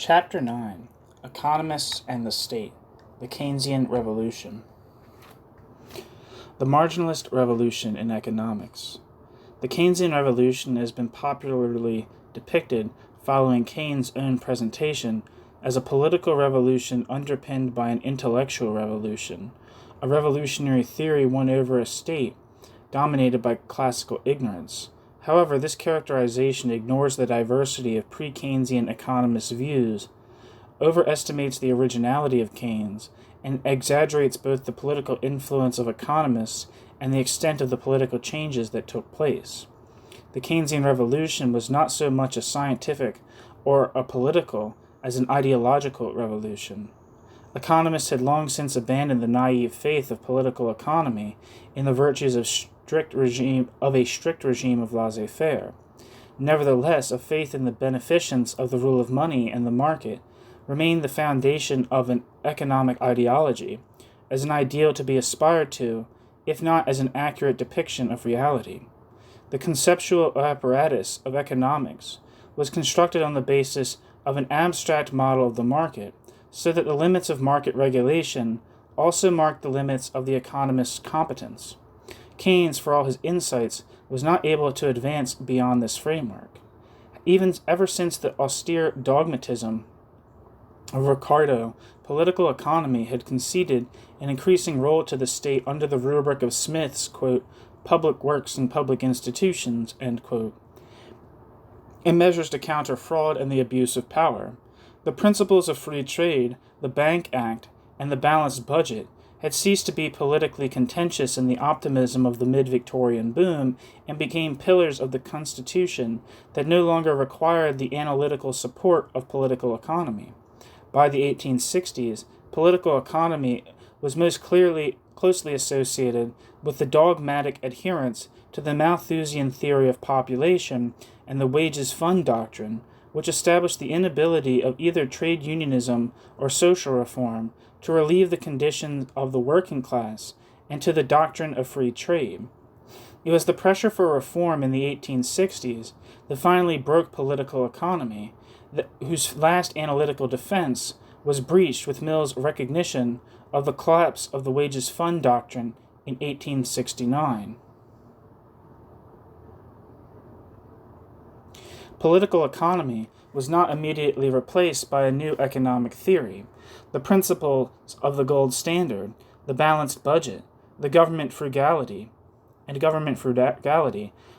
Chapter 9: Economists and the State, the Keynesian Revolution. The marginalist revolution in economics. The Keynesian Revolution has been popularly depicted, following Keynes' own presentation, as a political revolution underpinned by an intellectual revolution, a revolutionary theory won over a state dominated by classical ignorance. However, this characterization ignores the diversity of pre-Keynesian economists' views, overestimates the originality of Keynes, and exaggerates both the political influence of economists and the extent of the political changes that took place. The Keynesian Revolution was not so much a scientific or a political as an ideological revolution. Economists had long since abandoned the naive faith of political economy in the virtues of a strict regime of laissez-faire. Nevertheless, a faith in the beneficence of the rule of money and the market remained the foundation of an economic ideology, as an ideal to be aspired to, if not as an accurate depiction of reality. The conceptual apparatus of economics was constructed on the basis of an abstract model of the market, so that the limits of market regulation also marked the limits of the economist's competence. Keynes, for all his insights, was not able to advance beyond this framework. Ever since the austere dogmatism of Ricardo, political economy had conceded an increasing role to the state under the rubric of Smith's, quote, public works and public institutions, end quote, and measures to counter fraud and the abuse of power. The principles of free trade, the Bank Act, and the balanced budget had ceased to be politically contentious in the optimism of the mid-Victorian boom and became pillars of the Constitution that no longer required the analytical support of political economy. By the 1860s, political economy was most closely associated with the dogmatic adherence to the Malthusian theory of population and the wages fund doctrine, which established the inability of either trade unionism or social reform to relieve the conditions of the working class, and to the doctrine of free trade. It was the pressure for reform in the 1860s that finally broke political economy, whose last analytical defense was breached with Mill's recognition of the collapse of the wages fund doctrine in 1869. Political economy was not immediately replaced by a new economic theory. The principles of the gold standard, the balanced budget, the government frugality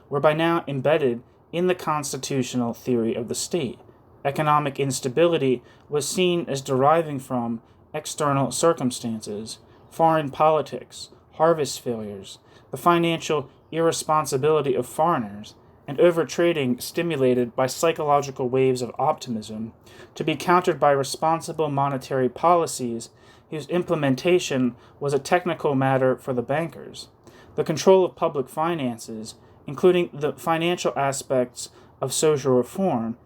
were by now embedded in the constitutional theory of the state. Economic instability was seen as deriving from external circumstances, foreign politics, harvest failures, the financial irresponsibility of foreigners, and overtrading stimulated by psychological waves of optimism, to be countered by responsible monetary policies whose implementation was a technical matter for the bankers. The control of public finances, including the financial aspects of social reform,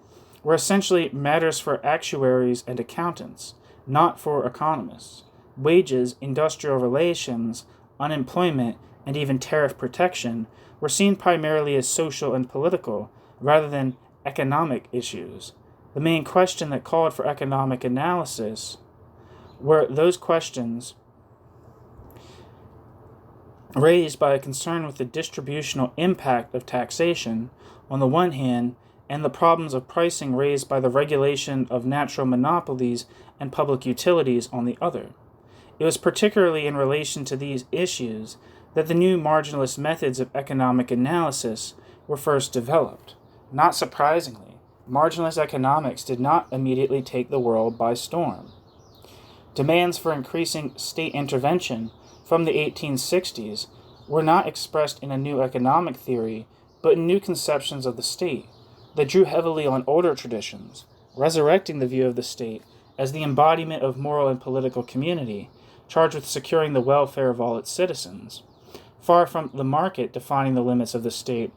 were essentially matters for actuaries and accountants, not for economists. Wages, industrial relations, unemployment, and even tariff protection were seen primarily as social and political, rather than economic issues. The main question that called for economic analysis were those questions raised by a concern with the distributional impact of taxation, on the one hand, and the problems of pricing raised by the regulation of natural monopolies and public utilities on the other. It was particularly in relation to these issues that the new marginalist methods of economic analysis were first developed. Not surprisingly, marginalist economics did not immediately take the world by storm. Demands for increasing state intervention from the 1860s were not expressed in a new economic theory, but in new conceptions of the state that drew heavily on older traditions, resurrecting the view of the state as the embodiment of moral and political community, charged with securing the welfare of all its citizens. Far from the market defining the limits of the state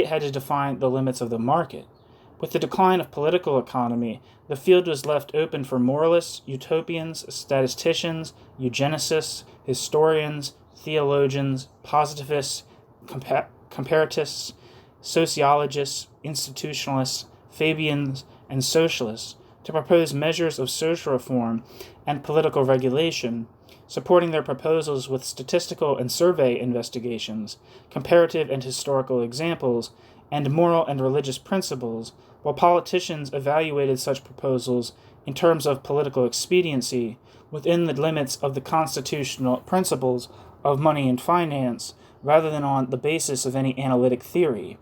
had to define the limits of the market. With the decline of political economy, the field was left open for moralists, utopians, statisticians, eugenicists, historians, theologians, positivists, comparatists, sociologists, institutionalists, Fabians, and socialists to propose measures of social reform and political regulation, supporting their proposals with statistical and survey investigations, comparative and historical examples, and moral and religious principles, while politicians evaluated such proposals in terms of political expediency within the limits of the constitutional principles of money and finance, rather than on the basis of any analytic theory.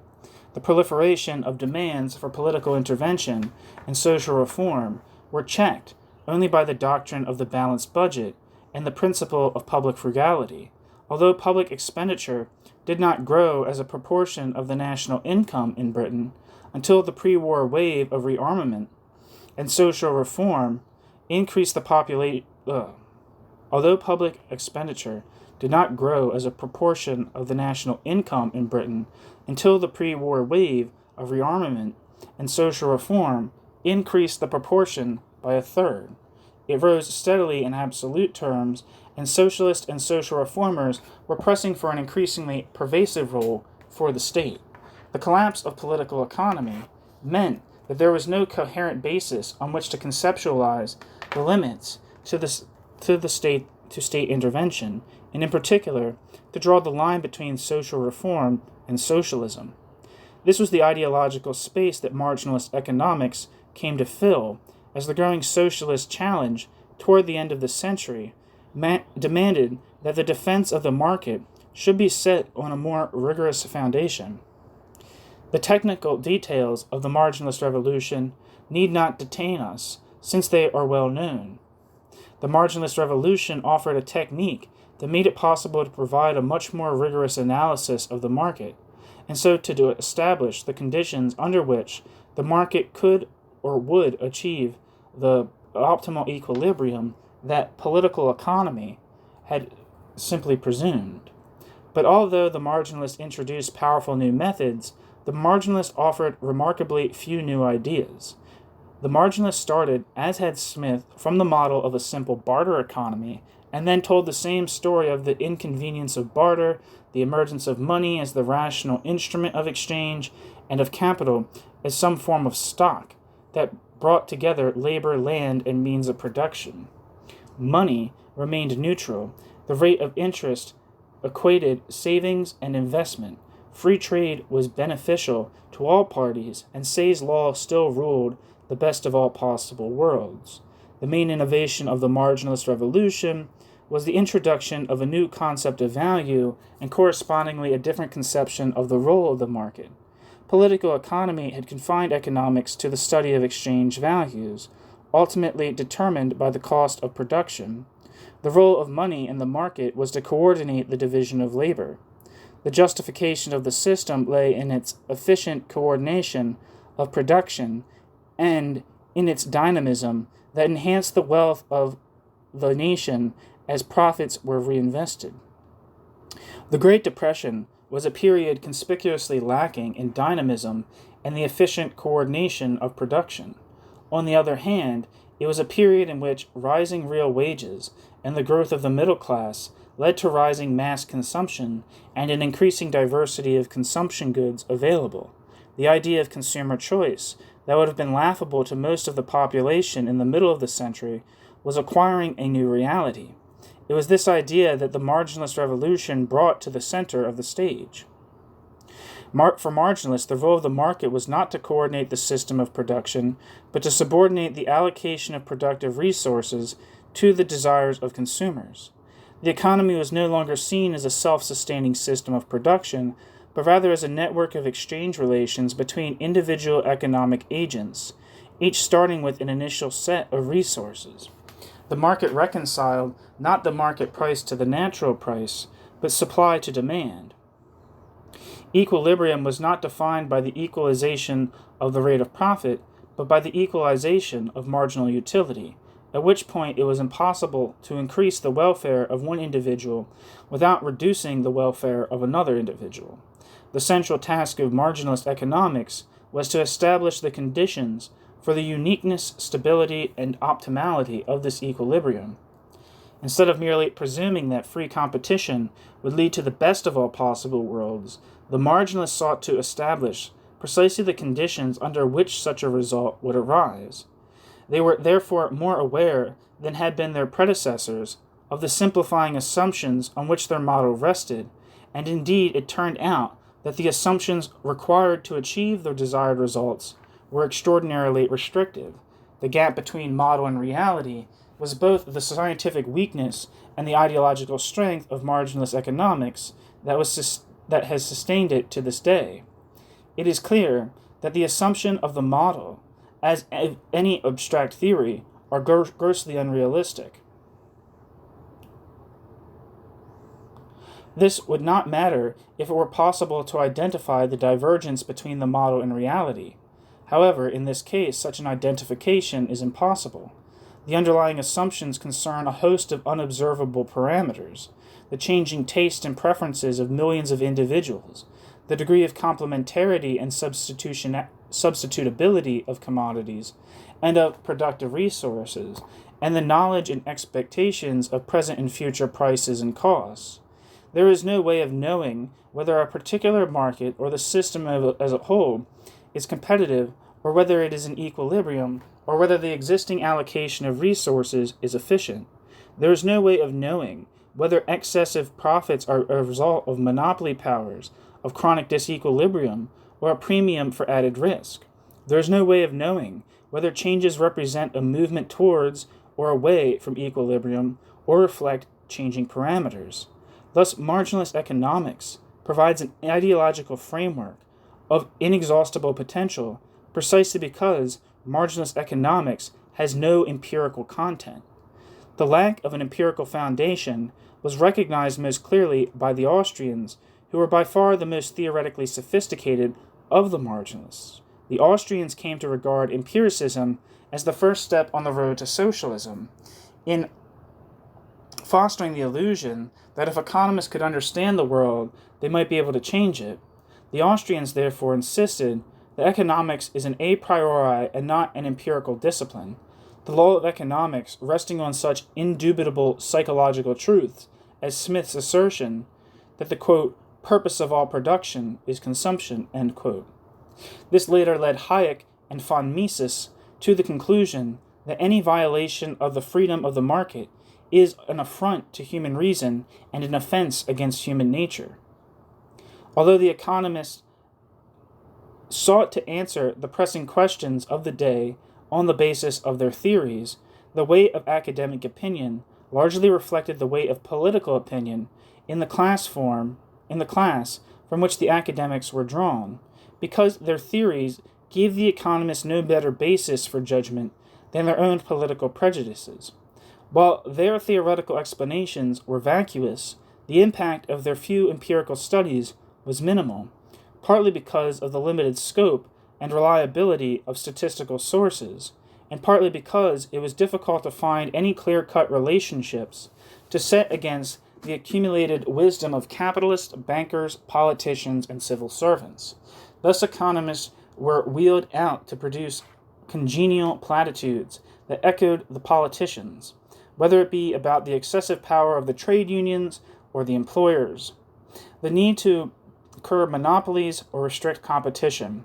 The proliferation of demands for political intervention and social reform were checked only by the doctrine of the balanced budget and the principle of public frugality, although public expenditure did not grow as a proportion of the national income in Britain until the pre-war wave of rearmament and social reform increased the population. Although public expenditure did not grow as a proportion of the national income in Britain until the pre-war wave of rearmament and social reform increased the proportion by a third. It rose steadily in absolute terms, and socialists and social reformers were pressing for an increasingly pervasive role for the state. The collapse of political economy meant that there was no coherent basis on which to conceptualize the limits to state intervention, and in particular, to draw the line between social reform and socialism. This was the ideological space that marginalist economics came to fill, as the growing socialist challenge toward the end of the century demanded that the defense of the market should be set on a more rigorous foundation. The technical details of the marginalist revolution need not detain us, since they are well known. The marginalist revolution offered a technique that made it possible to provide a much more rigorous analysis of the market, and so to establish the conditions under which the market could or would achieve the optimal equilibrium that political economy had simply presumed. But although the marginalists introduced powerful new methods, the marginalists offered remarkably few new ideas. The marginalists started, as had Smith, from the model of a simple barter economy, and then told the same story of the inconvenience of barter, the emergence of money as the rational instrument of exchange, and of capital as some form of stock that brought together labor, land, and means of production. Money remained neutral. The rate of interest equated savings and investment. Free trade was beneficial to all parties, and Say's law still ruled the best of all possible worlds. The main innovation of the marginalist revolution was the introduction of a new concept of value and correspondingly a different conception of the role of the market. Political economy had confined economics to the study of exchange values, ultimately determined by the cost of production. The role of money in the market was to coordinate the division of labor. The justification of the system lay in its efficient coordination of production and in its dynamism that enhanced the wealth of the nation as profits were reinvested. The Great Depression was a period conspicuously lacking in dynamism and the efficient coordination of production. On the other hand, it was a period in which rising real wages and the growth of the middle class led to rising mass consumption and an increasing diversity of consumption goods available. The idea of consumer choice, that would have been laughable to most of the population in the middle of the century, was acquiring a new reality. It was this idea that the marginalist revolution brought to the center of the stage. For marginalists, the role of the market was not to coordinate the system of production, but to subordinate the allocation of productive resources to the desires of consumers. The economy was no longer seen as a self-sustaining system of production, but rather as a network of exchange relations between individual economic agents, each starting with an initial set of resources. The market reconciled not the market price to the natural price, but supply to demand. Equilibrium was not defined by the equalization of the rate of profit, but by the equalization of marginal utility, at which point it was impossible to increase the welfare of one individual without reducing the welfare of another individual. The central task of marginalist economics was to establish the conditions for the uniqueness, stability, and optimality of this equilibrium. Instead of merely presuming that free competition would lead to the best of all possible worlds, the marginalists sought to establish precisely the conditions under which such a result would arise. They were therefore more aware than had been their predecessors of the simplifying assumptions on which their model rested, and indeed it turned out that the assumptions required to achieve their desired results were extraordinarily restrictive. The gap between model and reality was both the scientific weakness and the ideological strength of marginalist economics that has sustained it to this day. It is clear that the assumption of the model, as any abstract theory, are grossly unrealistic. This would not matter if it were possible to identify the divergence between the model and reality. However, in this case, such an identification is impossible. The underlying assumptions concern a host of unobservable parameters, the changing taste and preferences of millions of individuals, the degree of complementarity and substitutability of commodities and of productive resources, and the knowledge and expectations of present and future prices and costs. There is no way of knowing whether a particular market or the system as a whole is competitive, or whether it is in equilibrium, or whether the existing allocation of resources is efficient. There is no way of knowing whether excessive profits are a result of monopoly powers, of chronic disequilibrium, or a premium for added risk. There is no way of knowing whether changes represent a movement towards or away from equilibrium, or reflect changing parameters. Thus, marginalist economics provides an ideological framework of inexhaustible potential precisely because marginalist economics has no empirical content. The lack of an empirical foundation was recognized most clearly by the Austrians, who were by far the most theoretically sophisticated of the marginalists. The Austrians came to regard empiricism as the first step on the road to socialism, in fostering the illusion that if economists could understand the world, they might be able to change it. The Austrians therefore insisted that economics is an a priori and not an empirical discipline. The law of economics, resting on such indubitable psychological truths as Smith's assertion that the, quote, purpose of all production is consumption, end quote. This later led Hayek and von Mises to the conclusion that any violation of the freedom of the market is an affront to human reason and an offense against human nature. Although the economists sought to answer the pressing questions of the day on the basis of their theories, the weight of academic opinion largely reflected the weight of political opinion in the class from which the academics were drawn, because their theories gave the economists no better basis for judgment than their own political prejudices. While their theoretical explanations were vacuous, the impact of their few empirical studies was minimal, partly because of the limited scope and reliability of statistical sources, and partly because it was difficult to find any clear-cut relationships to set against the accumulated wisdom of capitalists, bankers, politicians, and civil servants. Thus, economists were wheeled out to produce congenial platitudes that echoed the politicians, whether it be about the excessive power of the trade unions or the employers, the need to curb monopolies or restrict competition,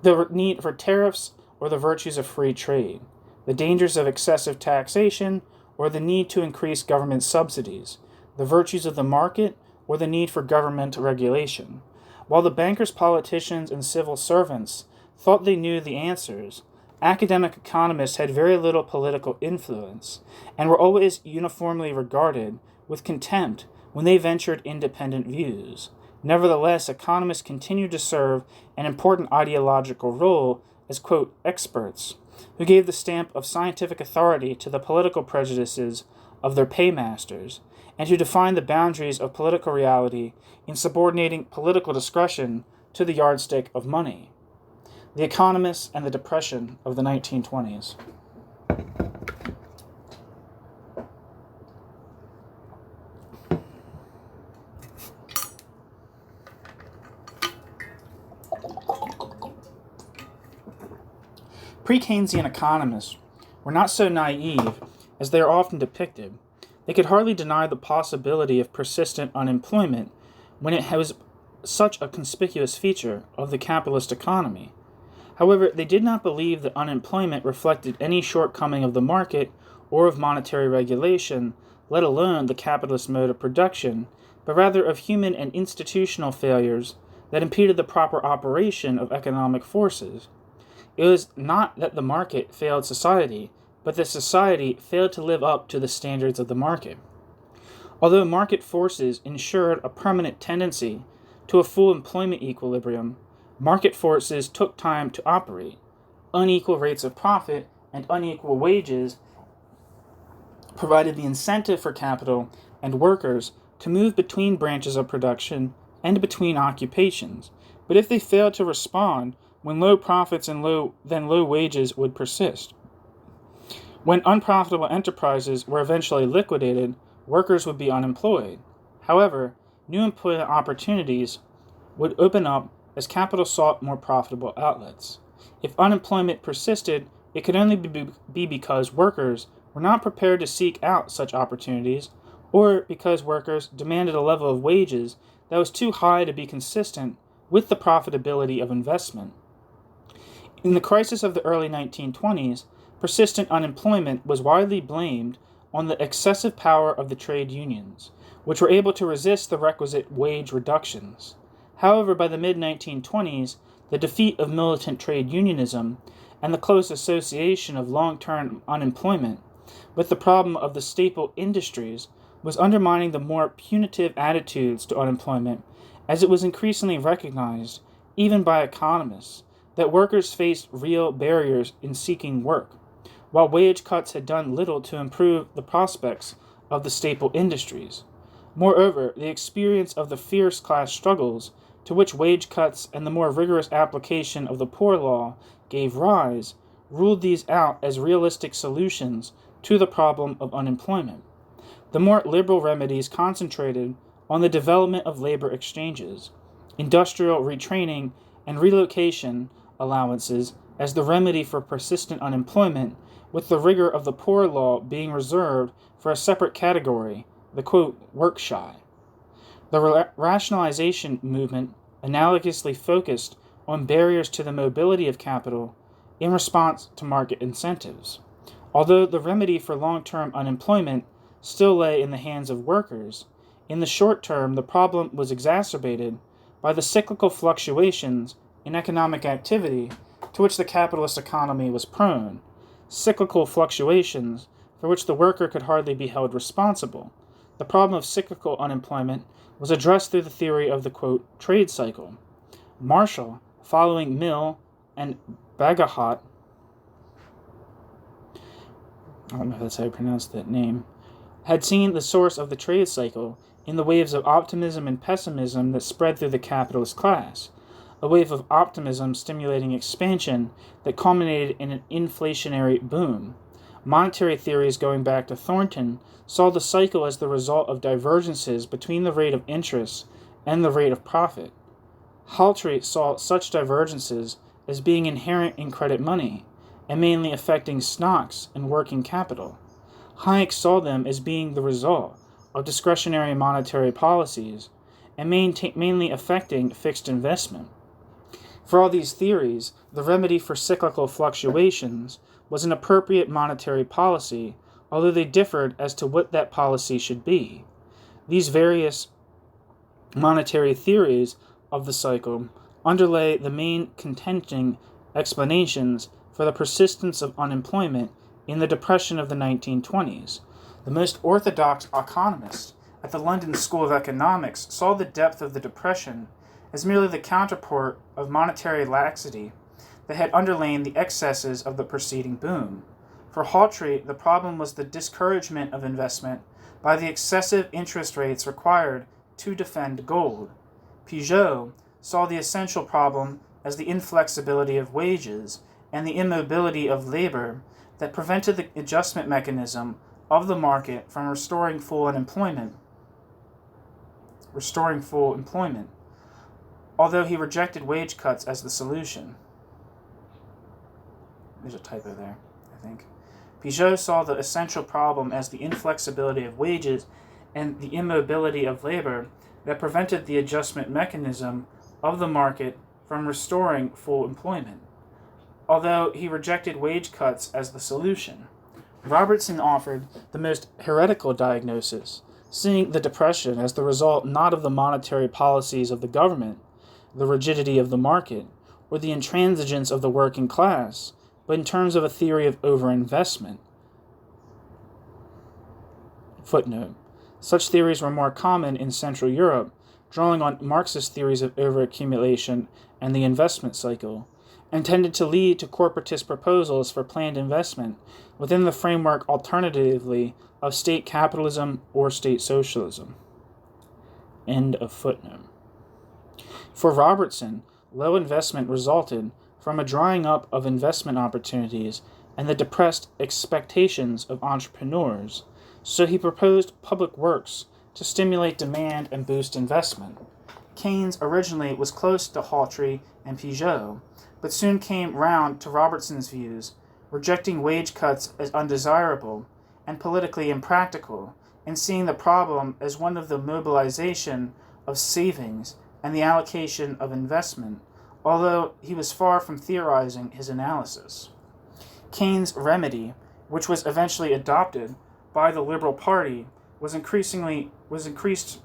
the need for tariffs or the virtues of free trade, the dangers of excessive taxation or the need to increase government subsidies, the virtues of the market or the need for government regulation. While the bankers, politicians, and civil servants thought they knew the answers, academic economists had very little political influence and were always uniformly regarded with contempt when they ventured independent views. Nevertheless, economists continued to serve an important ideological role as, quote, experts, who gave the stamp of scientific authority to the political prejudices of their paymasters, and who defined the boundaries of political reality in subordinating political discretion to the yardstick of money. The Economists and the Depression of the 1920s. Pre-Keynesian economists were not so naive as they are often depicted. They could hardly deny the possibility of persistent unemployment when it was such a conspicuous feature of the capitalist economy. However, they did not believe that unemployment reflected any shortcoming of the market or of monetary regulation, let alone the capitalist mode of production, but rather of human and institutional failures that impeded the proper operation of economic forces. It was not that the market failed society, but that society failed to live up to the standards of the market. Although market forces ensured a permanent tendency to a full employment equilibrium, market forces took time to operate. Unequal rates of profit and unequal wages provided the incentive for capital and workers to move between branches of production and between occupations, but if they failed to respond when low profits and low wages would persist. When unprofitable enterprises were eventually liquidated, workers would be unemployed. However, new employment opportunities would open up as capital sought more profitable outlets. If unemployment persisted, it could only be because workers were not prepared to seek out such opportunities, or because workers demanded a level of wages that was too high to be consistent with the profitability of investment. In the crisis of the early 1920s, persistent unemployment was widely blamed on the excessive power of the trade unions, which were able to resist the requisite wage reductions. However, by the mid-1920s, the defeat of militant trade unionism and the close association of long-term unemployment with the problem of the staple industries was undermining the more punitive attitudes to unemployment, as it was increasingly recognized, even by economists, that workers faced real barriers in seeking work, while wage cuts had done little to improve the prospects of the staple industries. Moreover, the experience of the fierce class struggles to which wage cuts and the more rigorous application of the Poor Law gave rise ruled these out as realistic solutions to the problem of unemployment. The more liberal remedies concentrated on the development of labor exchanges, industrial retraining, and relocation allowances as the remedy for persistent unemployment, with the rigor of the Poor Law being reserved for a separate category, the quote, work-shy. The rationalization movement analogously focused on barriers to the mobility of capital in response to market incentives. Although the remedy for long-term unemployment still lay in the hands of workers, in the short term the problem was exacerbated by the cyclical fluctuations in economic activity to which the capitalist economy was prone, cyclical fluctuations for which the worker could hardly be held responsible. The problem of cyclical unemployment was addressed through the theory of the, quote, trade cycle. Marshall, following Mill and Bagehot, I don't know if that's how you pronounce that name, had seen the source of the trade cycle in the waves of optimism and pessimism that spread through the capitalist class, a wave of optimism stimulating expansion that culminated in an inflationary boom. Monetary theories going back to Thornton saw the cycle as the result of divergences between the rate of interest and the rate of profit. Haltry saw such divergences as being inherent in credit money, and mainly affecting stocks and working capital. Hayek saw them as being the result of discretionary monetary policies, and mainly affecting fixed investment. For all these theories, the remedy for cyclical fluctuations was an appropriate monetary policy, although they differed as to what that policy should be. These various monetary theories of the cycle underlay the main contending explanations for the persistence of unemployment in the Depression of the 1920s. The most orthodox economists at the London School of Economics saw the depth of the Depression as merely the counterpart of monetary laxity that had underlain the excesses of the preceding boom. For Haltry, the problem was the discouragement of investment by the excessive interest rates required to defend gold. Peugeot saw the essential problem as the inflexibility of wages and the immobility of labor that prevented the adjustment mechanism of the market from restoring full employment, although he rejected wage cuts as the solution. There's a typo there, I think. Peugeot saw the essential problem as the inflexibility of wages and the immobility of labor that prevented the adjustment mechanism of the market from restoring full employment. although he rejected wage cuts as the solution. Robertson offered the most heretical diagnosis, seeing the Depression as the result not of the monetary policies of the government, the rigidity of the market, or the intransigence of the working class, but in terms of a theory of overinvestment. Footnote. Such theories were more common in Central Europe, drawing on Marxist theories of overaccumulation and the investment cycle, and tended to lead to corporatist proposals for planned investment within the framework alternatively of state capitalism or state socialism. End of footnote. For Robertson, low investment resulted from a drying up of investment opportunities and the depressed expectations of entrepreneurs, so he proposed public works to stimulate demand and boost investment. Keynes originally was close to Hawtrey and Peugeot, but soon came round to Robertson's views, rejecting wage cuts as undesirable and politically impractical, and seeing the problem as one of the mobilization of savings and the allocation of investment, although he was far from theorizing his analysis. Keynes' remedy, which was eventually adopted by the Liberal Party, Keynes'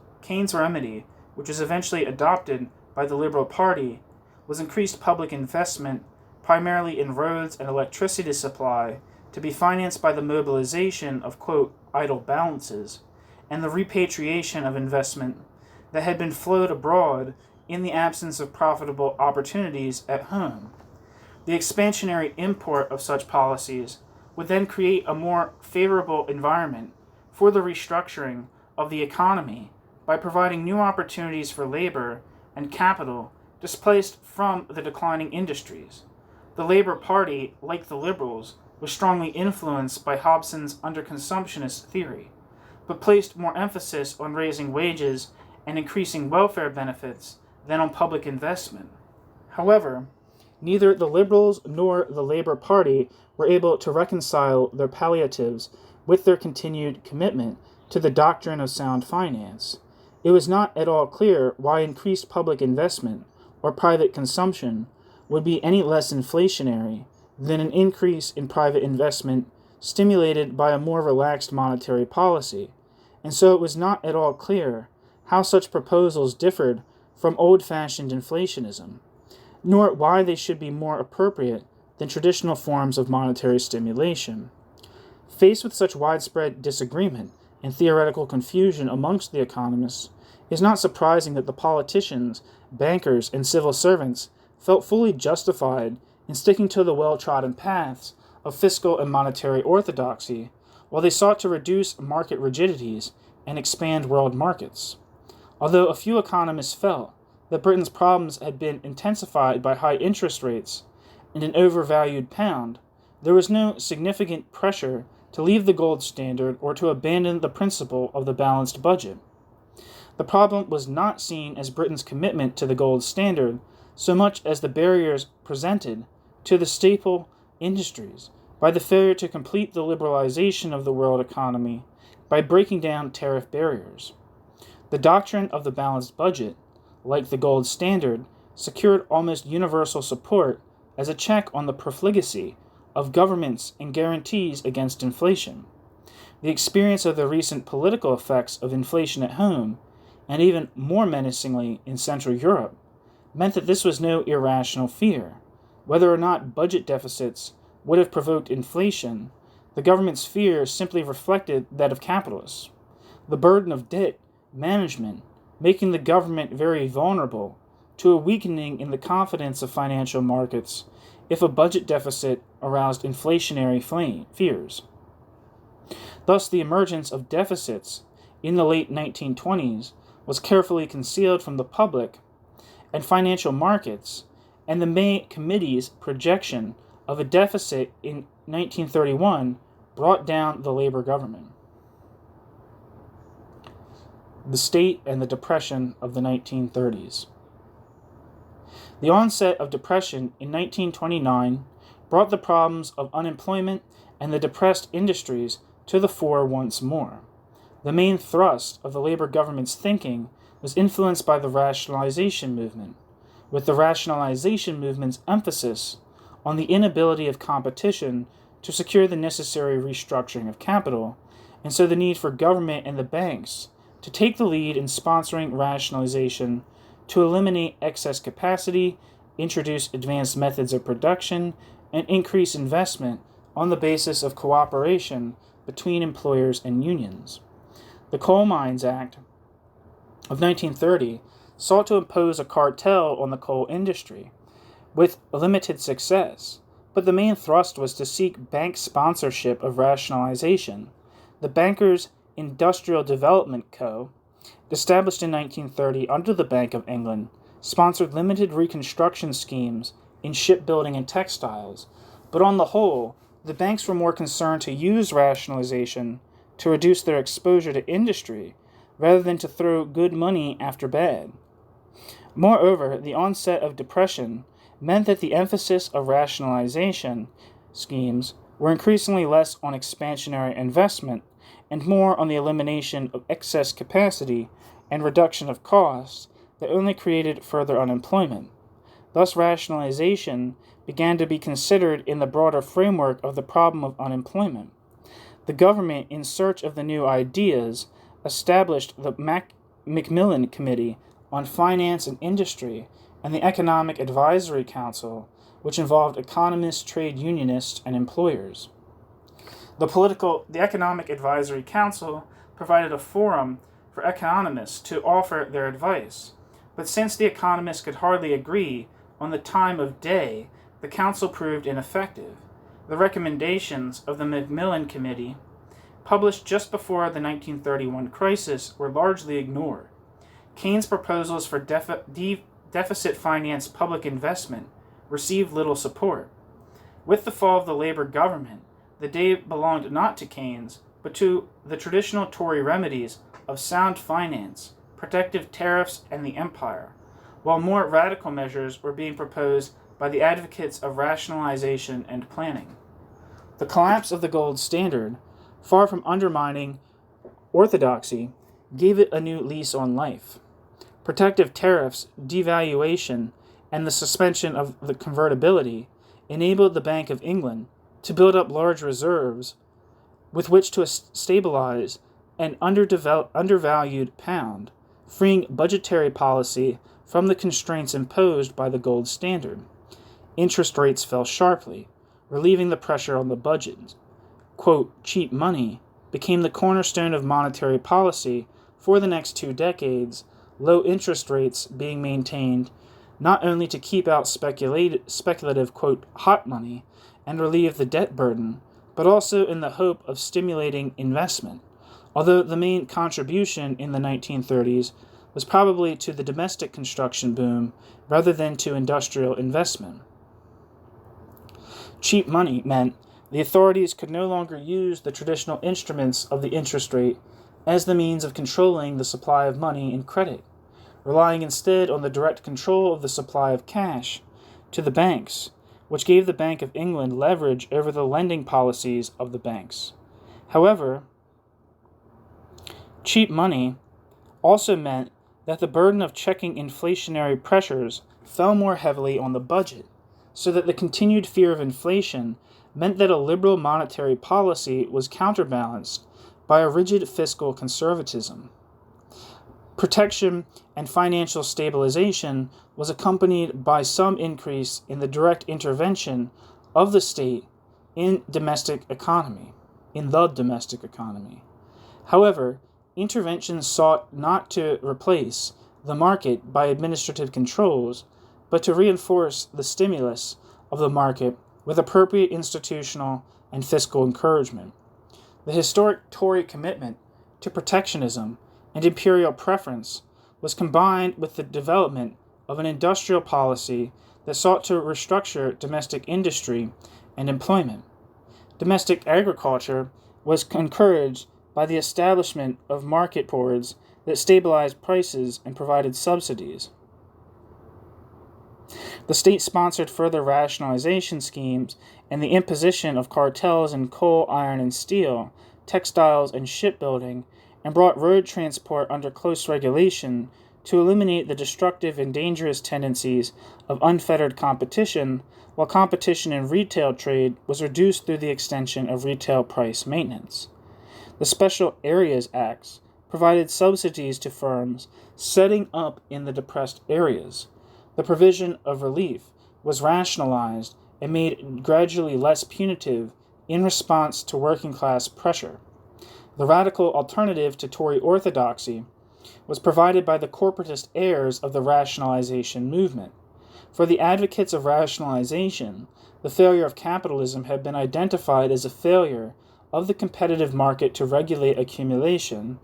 remedy, which was eventually adopted by the Liberal Party, was increased public investment, primarily in roads and electricity supply, to be financed by the mobilization of, quote, idle balances, and the repatriation of investment that had been flowed abroad in the absence of profitable opportunities at home. The expansionary import of such policies would then create a more favorable environment for the restructuring of the economy by providing new opportunities for labor and capital displaced from the declining industries. The Labour Party, like the Liberals, was strongly influenced by Hobson's underconsumptionist theory, but placed more emphasis on raising wages and increasing welfare benefits than on public investment. However, neither the Liberals nor the Labour Party were able to reconcile their palliatives with their continued commitment to the doctrine of sound finance. It was not at all clear why increased public investment or private consumption would be any less inflationary than an increase in private investment stimulated by a more relaxed monetary policy, and so it was not at all clear how such proposals differed from old-fashioned inflationism, nor why they should be more appropriate than traditional forms of monetary stimulation. Faced with such widespread disagreement and theoretical confusion amongst the economists, it is not surprising that the politicians, bankers, and civil servants felt fully justified in sticking to the well-trodden paths of fiscal and monetary orthodoxy, while they sought to reduce market rigidities and expand world markets. Although a few economists felt that Britain's problems had been intensified by high interest rates and an overvalued pound, there was no significant pressure to leave the gold standard or to abandon the principle of the balanced budget. The problem was not seen as Britain's commitment to the gold standard so much as the barriers presented to the staple industries by the failure to complete the liberalization of the world economy by breaking down tariff barriers. The doctrine of the balanced budget, like the gold standard, secured almost universal support as a check on the profligacy of governments and guarantees against inflation. The experience of the recent political effects of inflation at home, and even more menacingly in Central Europe, meant that this was no irrational fear. Whether or not budget deficits would have provoked inflation, the government's fear simply reflected that of capitalists. The burden of debt management, making the government very vulnerable to a weakening in the confidence of financial markets if a budget deficit aroused inflationary fears. Thus, the emergence of deficits in the late 1920s was carefully concealed from the public and financial markets, and the May Committee's projection of a deficit in 1931 brought down the Labour government. The State and the Depression of the 1930s. The onset of depression in 1929 brought the problems of unemployment and the depressed industries to the fore once more. The main thrust of the Labour government's thinking was influenced by the rationalization movement, with the rationalization movement's emphasis on the inability of competition to secure the necessary restructuring of capital, and so the need for government and the banks to take the lead in sponsoring rationalization to eliminate excess capacity, introduce advanced methods of production, and increase investment on the basis of cooperation between employers and unions. The Coal Mines Act of 1930 sought to impose a cartel on the coal industry, with limited success, but the main thrust was to seek bank sponsorship of rationalization. The Bankers' Industrial Development Co., established in 1930 under the Bank of England, sponsored limited reconstruction schemes in shipbuilding and textiles, but on the whole, the banks were more concerned to use rationalization to reduce their exposure to industry rather than to throw good money after bad. Moreover, the onset of depression meant that the emphasis of rationalization schemes were increasingly less on expansionary investment and more on the elimination of excess capacity and reduction of costs that only created further unemployment. Thus, rationalization began to be considered in the broader framework of the problem of unemployment. The government, in search of the new ideas, established the Macmillan Committee on Finance and Industry and the Economic Advisory Council, which involved economists, trade unionists, and employers. The Economic Advisory Council provided a forum for economists to offer their advice, but since the economists could hardly agree on the time of day, the council proved ineffective. The recommendations of the Macmillan Committee, published just before the 1931 crisis, were largely ignored. Keynes' proposals for deficit-financed public investment received little support. With the fall of the Labour government, the day belonged not to Keynes, but to the traditional Tory remedies of sound finance, protective tariffs, and the empire, while more radical measures were being proposed by the advocates of rationalization and planning. The collapse of the gold standard, far from undermining orthodoxy, gave it a new lease on life. Protective tariffs, devaluation, and the suspension of the convertibility enabled the Bank of England to build up large reserves with which to stabilize an undervalued pound, freeing budgetary policy from the constraints imposed by the gold standard. Interest rates fell sharply, relieving the pressure on the budget. Quote, cheap money became the cornerstone of monetary policy for the next 2 decades, low interest rates being maintained not only to keep out speculative, quote, hot money and relieve the debt burden, but also in the hope of stimulating investment, although the main contribution in the 1930s was probably to the domestic construction boom rather than to industrial investment. Cheap money meant the authorities could no longer use the traditional instruments of the interest rate as the means of controlling the supply of money and credit, relying instead on the direct control of the supply of cash to the banks, which gave the Bank of England leverage over the lending policies of the banks. However, cheap money also meant that the burden of checking inflationary pressures fell more heavily on the budget, so that the continued fear of inflation meant that a liberal monetary policy was counterbalanced by a rigid fiscal conservatism. Protection and financial stabilization was accompanied by some increase in the direct intervention of the state in the domestic economy. However, interventions sought not to replace the market by administrative controls, but to reinforce the stimulus of the market with appropriate institutional and fiscal encouragement. The historic Tory commitment to protectionism and imperial preference was combined with the development of an industrial policy that sought to restructure domestic industry and employment. Domestic agriculture was encouraged by the establishment of market boards that stabilized prices and provided subsidies. The state sponsored further rationalization schemes and the imposition of cartels in coal, iron, and steel, textiles, and shipbuilding, and brought road transport under close regulation to eliminate the destructive and dangerous tendencies of unfettered competition, while competition in retail trade was reduced through the extension of retail price maintenance. The Special Areas Acts provided subsidies to firms setting up in the depressed areas. The provision of relief was rationalized and made gradually less punitive in response to working class pressure. The radical alternative to Tory orthodoxy was provided by the corporatist heirs of the rationalization movement. For the advocates of rationalization, the failure of capitalism had been identified as a failure of the competitive market to regulate accumulation,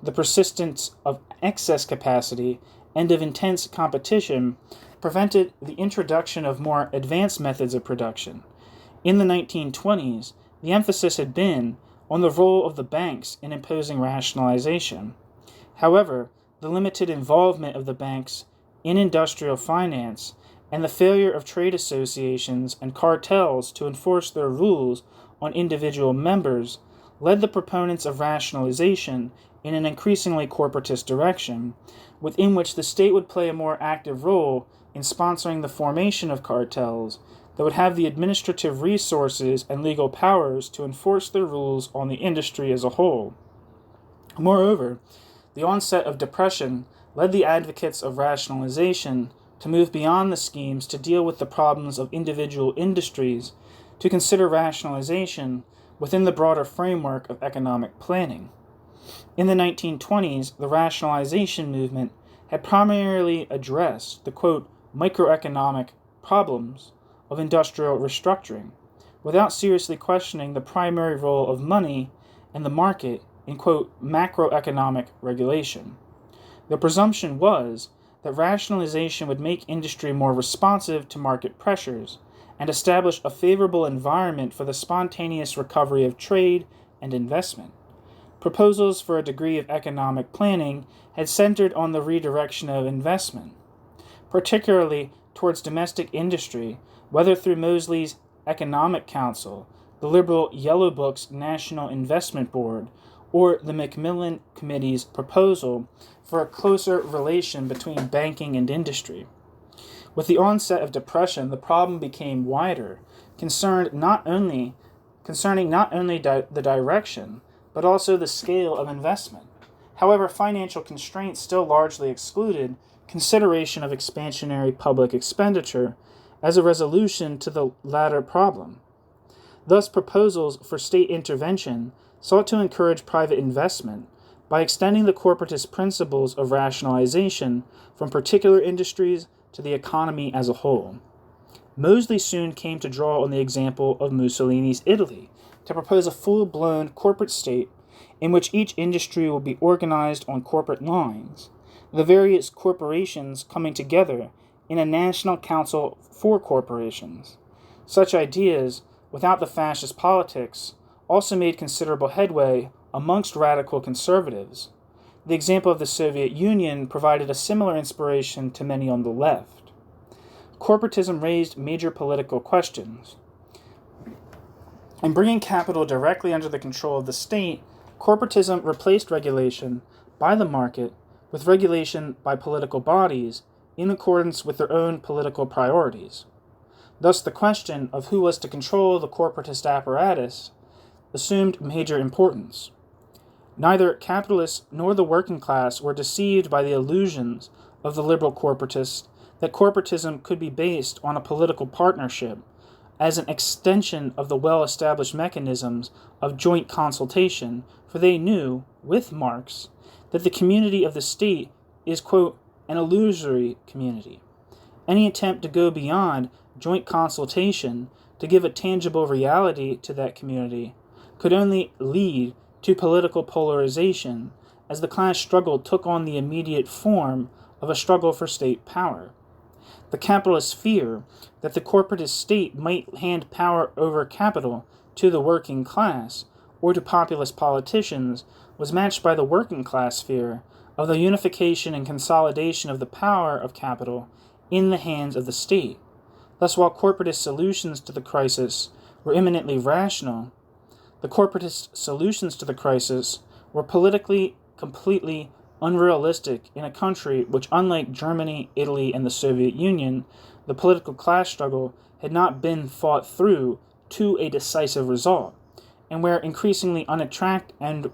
the persistence of excess capacity, and of intense competition prevented the introduction of more advanced methods of production. In the 1920s, the emphasis had been on the role of the banks in imposing rationalization. However, the limited involvement of the banks in industrial finance and the failure of trade associations and cartels to enforce their rules on individual members led the proponents of rationalization in an increasingly corporatist direction, within which the state would play a more active role in sponsoring the formation of cartels that would have the administrative resources and legal powers to enforce their rules on the industry as a whole. Moreover, the onset of depression led the advocates of rationalization to move beyond the schemes to deal with the problems of individual industries to consider rationalization within the broader framework of economic planning. In the 1920s, the rationalization movement had primarily addressed the, quote, microeconomic problems of industrial restructuring, without seriously questioning the primary role of money and the market in, quote, macroeconomic regulation. The presumption was that rationalization would make industry more responsive to market pressures and establish a favorable environment for the spontaneous recovery of trade and investment. Proposals for a degree of economic planning had centered on the redirection of investment, particularly towards domestic industry, whether through Mosley's Economic Council, the liberal Yellow Book's National Investment Board, or the Macmillan Committee's proposal for a closer relation between banking and industry. With the onset of depression, the problem became wider, concerning not only the direction, but also the scale of investment. However, financial constraints still largely excluded consideration of expansionary public expenditure as a resolution to the latter problem. Thus, proposals for state intervention sought to encourage private investment by extending the corporatist principles of rationalization from particular industries to the economy as a whole. Mosley soon came to draw on the example of Mussolini's Italy to propose a full-blown corporate state in which each industry would be organized on corporate lines, the various corporations coming together in a national council for corporations. Such ideas, without the fascist politics, also made considerable headway amongst radical conservatives. The example of the Soviet Union provided a similar inspiration to many on the left. Corporatism raised major political questions. In bringing capital directly under the control of the state, corporatism replaced regulation by the market with regulation by political bodies in accordance with their own political priorities. Thus, the question of who was to control the corporatist apparatus assumed major importance. Neither capitalists nor the working class were deceived by the illusions of the liberal corporatists that corporatism could be based on a political partnership as an extension of the well-established mechanisms of joint consultation, for they knew, with Marx, that the community of the state is, quote, an illusory community. Any attempt to go beyond joint consultation to give a tangible reality to that community could only lead to political polarization, as the class struggle took on the immediate form of a struggle for state power. The capitalists' fear that the corporatist state might hand power over capital to the working class or to populist politicians was matched by the working class fear of the unification and consolidation of the power of capital in the hands of the state. Thus, while corporatist solutions to the crisis were eminently rational, the corporatist solutions to the crisis were politically completely unrealistic in a country which, unlike Germany, Italy, and the Soviet Union, the political class struggle had not been fought through to a decisive result, and were increasingly unattractive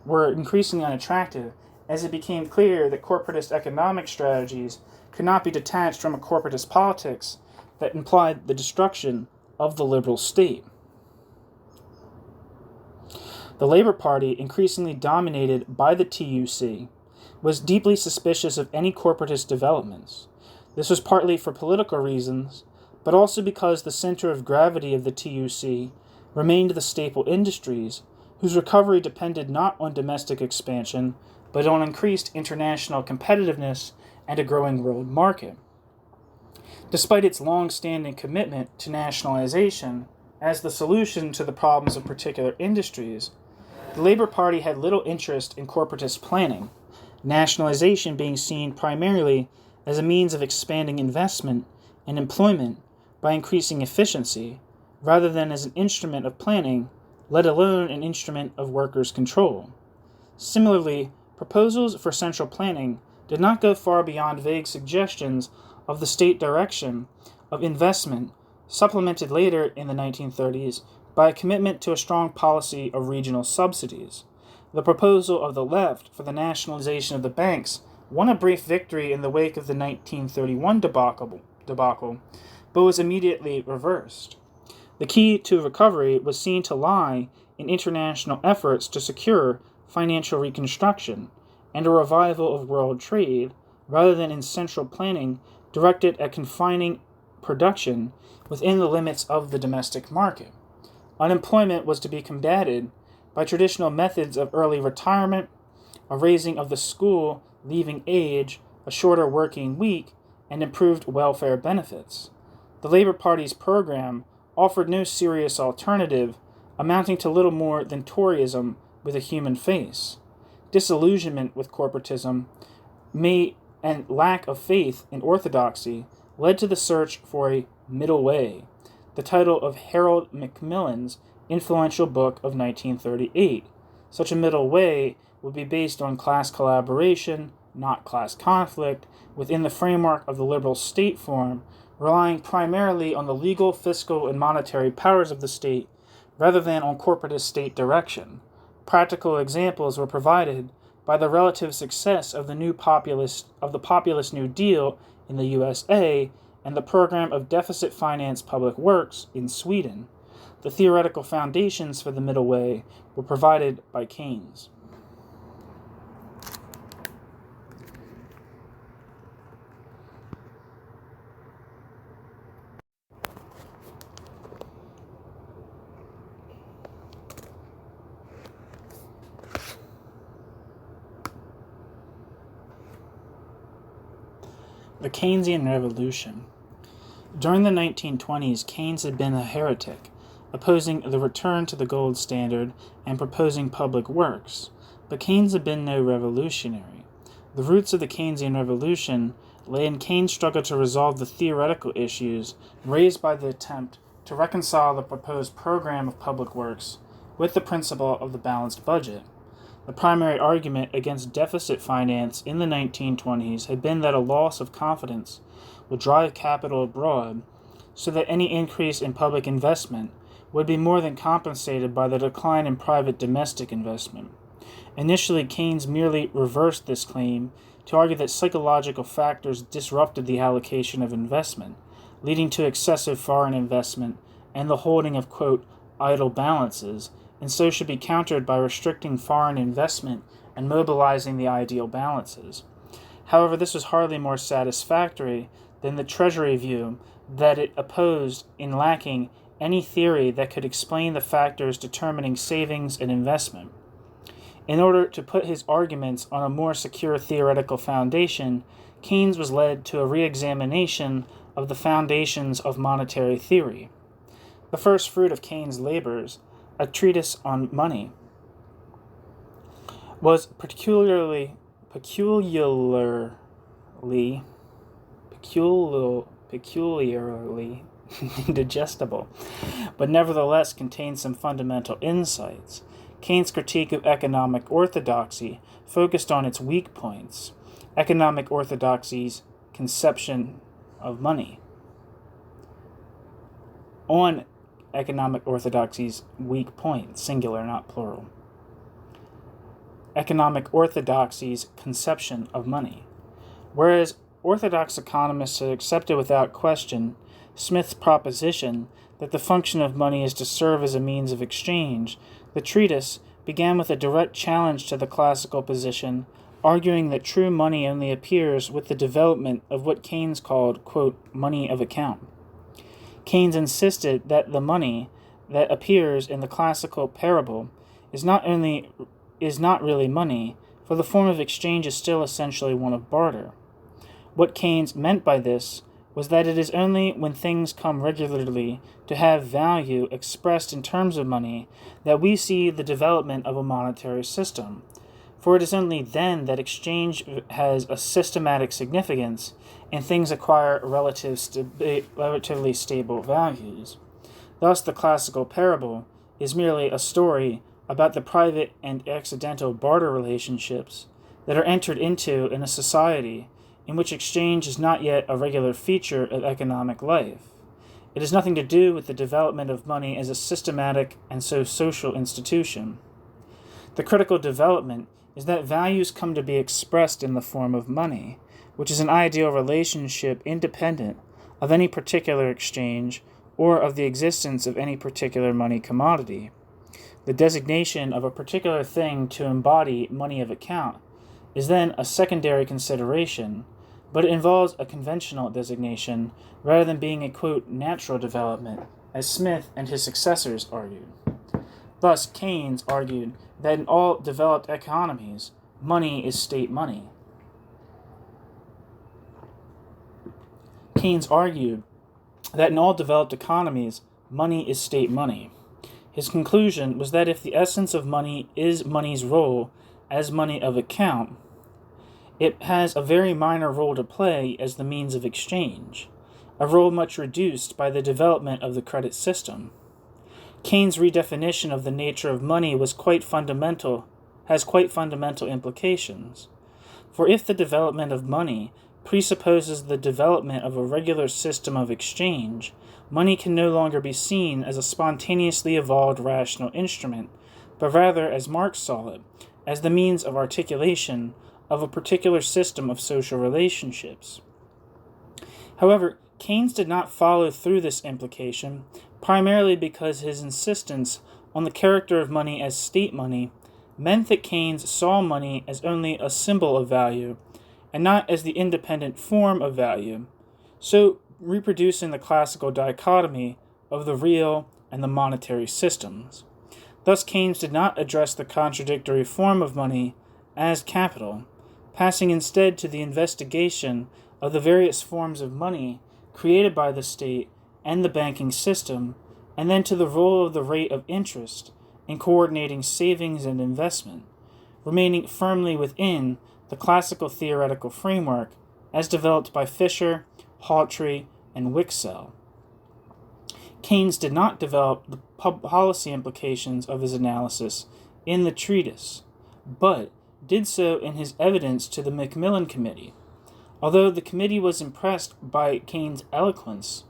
as it became clear that corporatist economic strategies could not be detached from a corporatist politics that implied the destruction of the liberal state. The Labour Party, increasingly dominated by the TUC, was deeply suspicious of any corporatist developments. This was partly for political reasons, but also because the center of gravity of the TUC remained the staple industries, whose recovery depended not on domestic expansion, but on increased international competitiveness and a growing world market. Despite its long-standing commitment to nationalization as the solution to the problems of particular industries, the Labour Party had little interest in corporatist planning, nationalization being seen primarily as a means of expanding investment and employment by increasing efficiency, rather than as an instrument of planning, let alone an instrument of workers' control. Similarly, proposals for central planning did not go far beyond vague suggestions of the state direction of investment, supplemented later in the 1930s by a commitment to a strong policy of regional subsidies. The proposal of the left for the nationalization of the banks won a brief victory in the wake of the 1931 debacle, but was immediately reversed. The key to recovery was seen to lie in international efforts to secure financial reconstruction and a revival of world trade, rather than in central planning directed at confining production within the limits of the domestic market. Unemployment was to be combated by traditional methods of early retirement, a raising of the school leaving age, a shorter working week, and improved welfare benefits. The Labour Party's program offered no serious alternative, amounting to little more than Toryism with a human face. Disillusionment with corporatism and lack of faith in orthodoxy led to the search for a middle way, the title of Harold Macmillan's influential book of 1938. Such a middle way would be based on class collaboration, not class conflict, within the framework of the liberal state form, relying primarily on the legal, fiscal, and monetary powers of the state, rather than on corporatist state direction. Practical examples were provided by the relative success of the populist New Deal in the USA and the program of deficit finance public works in Sweden. The theoretical foundations for the middle way were provided by Keynes. The Keynesian Revolution. During the 1920s, Keynes had been a heretic, opposing the return to the gold standard and proposing public works, but Keynes had been no revolutionary. The roots of the Keynesian Revolution lay in Keynes' struggle to resolve the theoretical issues raised by the attempt to reconcile the proposed program of public works with the principle of the balanced budget. The primary argument against deficit finance in the 1920s had been that a loss of confidence would drive capital abroad, so that any increase in public investment would be more than compensated by the decline in private domestic investment. Initially, Keynes merely reversed this claim to argue that psychological factors disrupted the allocation of investment, leading to excessive foreign investment and the holding of, quote, idle balances, and so should be countered by restricting foreign investment and mobilizing the ideal balances. However, this was hardly more satisfactory than the Treasury view that it opposed in lacking any theory that could explain the factors determining savings and investment. In order to put his arguments on a more secure theoretical foundation, Keynes was led to a re-examination of the foundations of monetary theory. The first fruit of Keynes' labors, a treatise on money, was peculiarly indigestible, but nevertheless contained some fundamental insights. Keynes' critique of economic orthodoxy focused on its weak points. economic orthodoxy's conception of money. On economic orthodoxy's weak point, singular, not plural. Economic orthodoxy's conception of money. Whereas orthodox economists had accepted without question Smith's proposition that the function of money is to serve as a means of exchange, the treatise began with a direct challenge to the classical position, arguing that true money only appears with the development of what Keynes called, quote, money of account. Keynes insisted that the money that appears in the classical parable is not really money, for the form of exchange is still essentially one of barter. What Keynes meant by this was that it is only when things come regularly to have value expressed in terms of money that we see the development of a monetary system, for it is only then that exchange has a systematic significance and things acquire relatively stable values. Thus, the classical parable is merely a story about the private and accidental barter relationships that are entered into in a society in which exchange is not yet a regular feature of economic life. It has nothing to do with the development of money as a systematic and social institution. The critical development is that values come to be expressed in the form of money, which is an ideal relationship independent of any particular exchange or of the existence of any particular money commodity. The designation of a particular thing to embody money of account is then a secondary consideration, but it involves a conventional designation rather than being a, quote, natural development, as Smith and his successors argued. Thus, Keynes argued that in all developed economies, money is state money. Keynes argued that in all developed economies, money is state money. His conclusion was that if the essence of money is money's role as money of account, it has a very minor role to play as the means of exchange, a role much reduced by the development of the credit system. Keynes' redefinition of the nature of money has quite fundamental implications. For if the development of money presupposes the development of a regular system of exchange, money can no longer be seen as a spontaneously evolved rational instrument, but rather, as Marx saw it, as the means of articulation of a particular system of social relationships. However, Keynes did not follow through this implication, primarily because his insistence on the character of money as state money meant that Keynes saw money as only a symbol of value, and not as the independent form of value, so reproducing the classical dichotomy of the real and the monetary systems. Thus, Keynes did not address the contradictory form of money as capital, passing instead to the investigation of the various forms of money created by the state and the banking system, and then to the role of the rate of interest in coordinating savings and investment, remaining firmly within the classical theoretical framework as developed by Fisher, Hawtrey, and Wicksell. Keynes did not develop the policy implications of his analysis in the treatise, but did so in his evidence to the Macmillan Committee. Although the committee was impressed by Keynes' eloquence,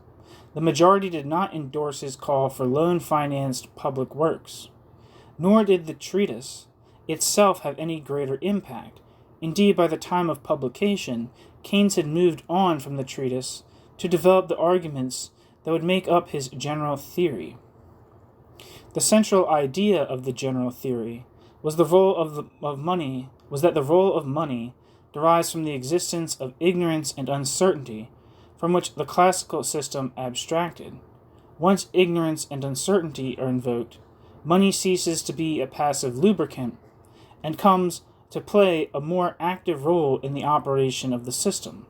the majority did not endorse his call for loan-financed public works, nor did the treatise itself have any greater impact. Indeed, by the time of publication, Keynes had moved on from the treatise to develop the arguments that would make up his general theory. The central idea of the general theory was that the role of money derives from the existence of ignorance and uncertainty, from which the classical system abstracted. Once ignorance and uncertainty are invoked, money ceases to be a passive lubricant and comes to play a more active role in the operation of the system.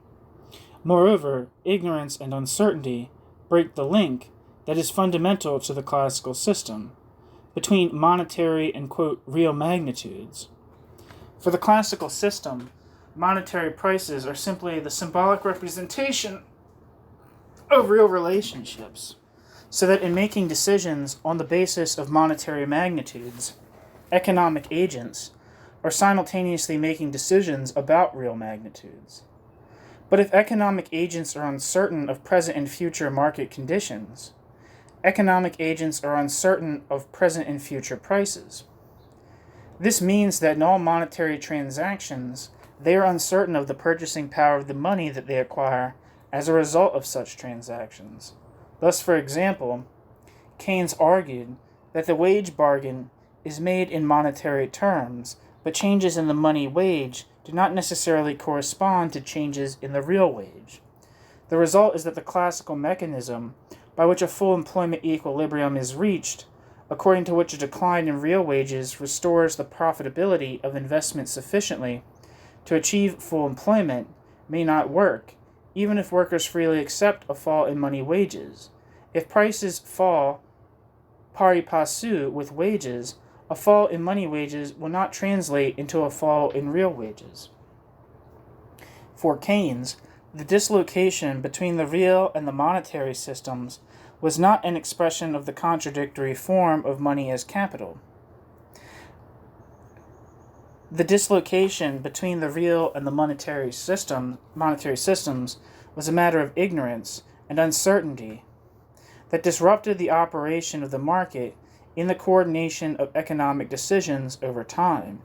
Moreover, ignorance and uncertainty break the link that is fundamental to the classical system between monetary and, quote, real magnitudes. For the classical system, monetary prices are simply the symbolic representation of real relationships, so that in making decisions on the basis of monetary magnitudes, economic agents are simultaneously making decisions about real magnitudes. But if economic agents are uncertain of present and future market conditions, economic agents are uncertain of present and future prices. This means that in all monetary transactions, they are uncertain of the purchasing power of the money that they acquire as a result of such transactions. Thus, for example, Keynes argued that the wage bargain is made in monetary terms, but changes in the money wage do not necessarily correspond to changes in the real wage. The result is that the classical mechanism by which a full employment equilibrium is reached, according to which a decline in real wages restores the profitability of investment sufficiently to achieve full employment, may not work, even if workers freely accept a fall in money wages. If prices fall pari passu with wages, a fall in money wages will not translate into a fall in real wages. For Keynes, the dislocation between the real and the monetary systems was not an expression of the contradictory form of money as capital. The dislocation between the real and the monetary systems was a matter of ignorance and uncertainty that disrupted the operation of the market in the coordination of economic decisions over time.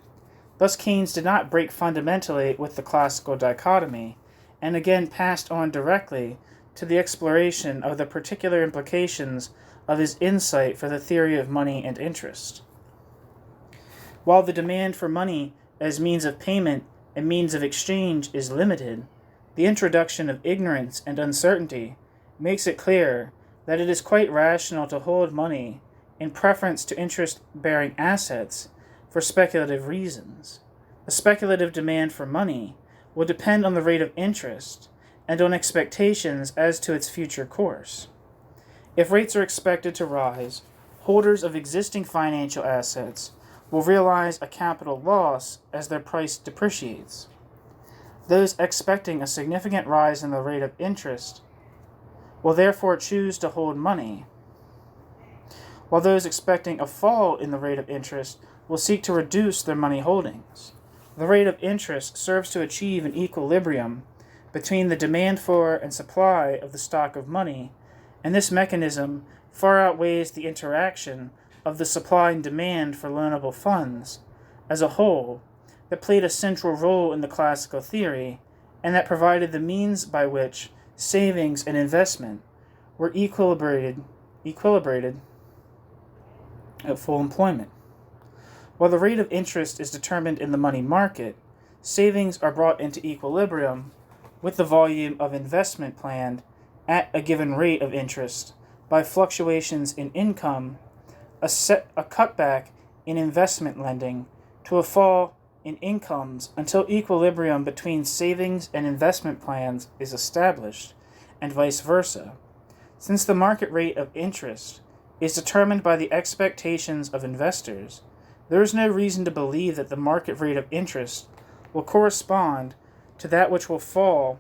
Thus, Keynes did not break fundamentally with the classical dichotomy, and again passed on directly to the exploration of the particular implications of his insight for the theory of money and interest. While the demand for money as means of payment and means of exchange is limited, the introduction of ignorance and uncertainty makes it clear that it is quite rational to hold money in preference to interest-bearing assets for speculative reasons. The speculative demand for money will depend on the rate of interest and on expectations as to its future course. If rates are expected to rise, holders of existing financial assets will realize a capital loss as their price depreciates. Those expecting a significant rise in the rate of interest will therefore choose to hold money, while those expecting a fall in the rate of interest will seek to reduce their money holdings. The rate of interest serves to achieve an equilibrium between the demand for and supply of the stock of money, and this mechanism far outweighs the interaction of the supply and demand for loanable funds as a whole that played a central role in the classical theory and that provided the means by which savings and investment were equilibrated at full employment. While the rate of interest is determined in the money market, savings are brought into equilibrium with the volume of investment planned at a given rate of interest by fluctuations in income, a cutback in investment lending, to a fall in incomes until equilibrium between savings and investment plans is established, and vice versa. Since the market rate of interest is determined by the expectations of investors, there is no reason to believe that the market rate of interest will correspond to that which will fall.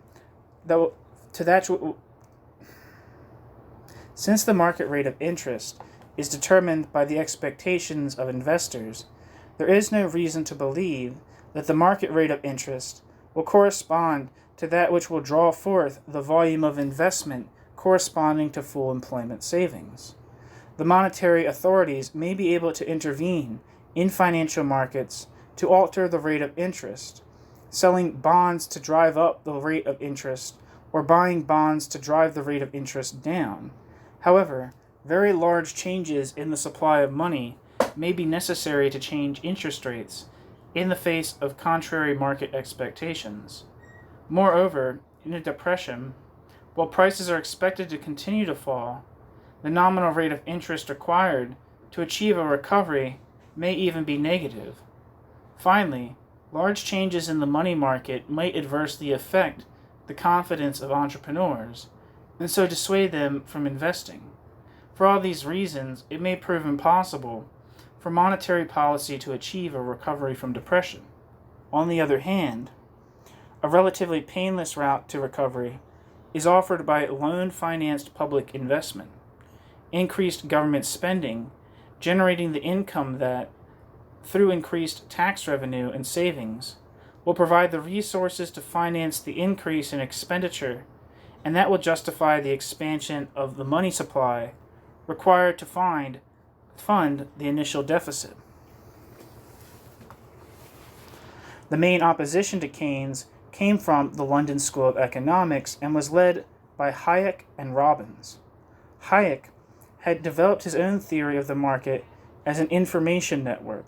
Since the market rate of interest is determined by the expectations of investors, there is no reason to believe that the market rate of interest will correspond to that which will draw forth the volume of investment corresponding to full employment savings. The monetary authorities may be able to intervene in financial markets to alter the rate of interest, selling bonds to drive up the rate of interest or buying bonds to drive the rate of interest down. However, very large changes in the supply of money may be necessary to change interest rates in the face of contrary market expectations. Moreover, in a depression, while prices are expected to continue to fall, the nominal rate of interest required to achieve a recovery may even be negative. Finally, large changes in the money market might adversely affect the confidence of entrepreneurs, and so dissuade them from investing. For all these reasons, it may prove impossible for monetary policy to achieve a recovery from depression. On the other hand, a relatively painless route to recovery is offered by loan-financed public investment, increased government spending, generating the income that, through increased tax revenue and savings, will provide the resources to finance the increase in expenditure, and that will justify the expansion of the money supply required to fund the initial deficit. The main opposition to Keynes came from the London School of Economics and was led by Hayek and Robbins. Hayek had developed his own theory of the market as an information network,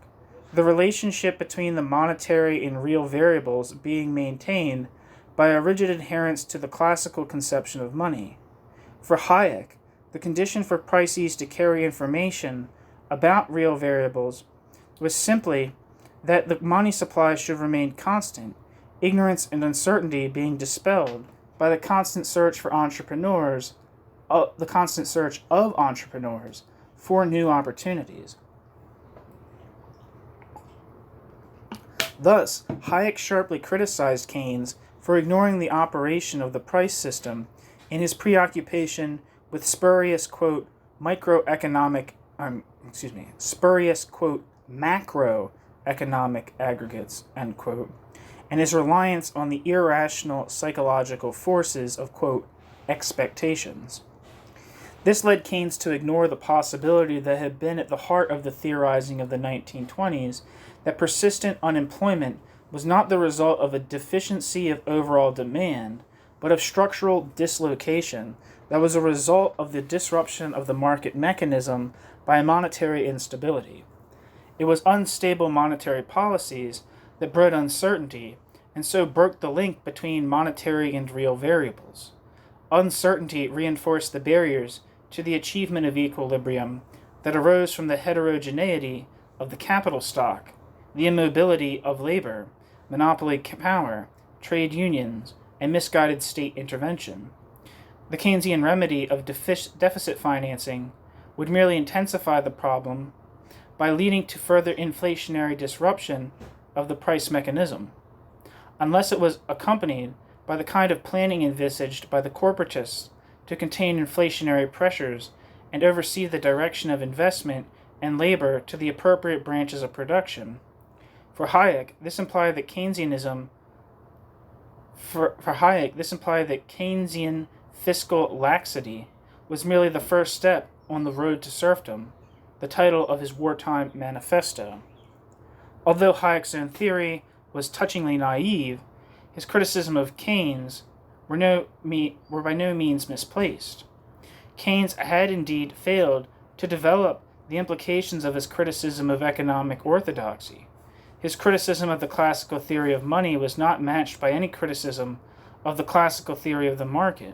the relationship between the monetary and real variables being maintained by a rigid adherence to the classical conception of money. For Hayek, the condition for prices to carry information about real variables was simply that the money supply should remain constant, ignorance and uncertainty being dispelled by the constant search of entrepreneurs for new opportunities. Thus, Hayek sharply criticized Keynes for ignoring the operation of the price system in his preoccupation with spurious, quote, macroeconomic aggregates, end quote, and his reliance on the irrational psychological forces of, quote, expectations. This led Keynes to ignore the possibility that had been at the heart of the theorizing of the 1920s, that persistent unemployment was not the result of a deficiency of overall demand, but of structural dislocation that was a result of the disruption of the market mechanism by monetary instability. It was unstable monetary policies that bred uncertainty, and so broke the link between monetary and real variables. Uncertainty reinforced the barriers to the achievement of equilibrium that arose from the heterogeneity of the capital stock, the immobility of labor, monopoly power, trade unions, and misguided state intervention. The Keynesian remedy of deficit financing would merely intensify the problem by leading to further inflationary disruption of the price mechanism, unless it was accompanied by the kind of planning envisaged by the corporatists to contain inflationary pressures and oversee the direction of investment and labor to the appropriate branches of production. For Hayek, this implied that Keynesian fiscal laxity was merely the first step on the road to serfdom, the title of his wartime manifesto. Although Hayek's own theory was touchingly naive, his criticism of Keynes were by no means misplaced. Keynes had indeed failed to develop the implications of his criticism of economic orthodoxy. His criticism of the classical theory of money was not matched by any criticism of the classical theory of the market.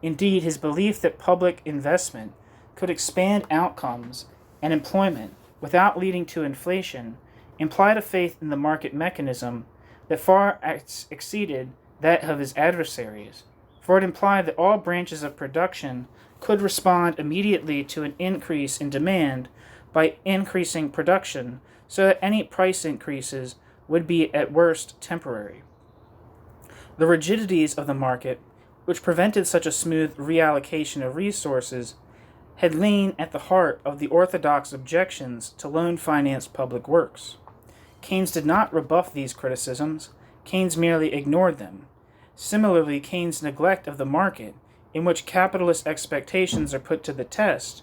Indeed, his belief that public investment could expand outcomes and employment without leading to inflation implied a faith in the market mechanism that far exceeded that of his adversaries, for it implied that all branches of production could respond immediately to an increase in demand by increasing production, so that any price increases would be at worst temporary. The rigidities of the market, which prevented such a smooth reallocation of resources, had lain at the heart of the orthodox objections to loan-financed public works. Keynes did not rebuff these criticisms, Keynes merely ignored them. Similarly, Keynes' neglect of the market, in which capitalist expectations are put to the test,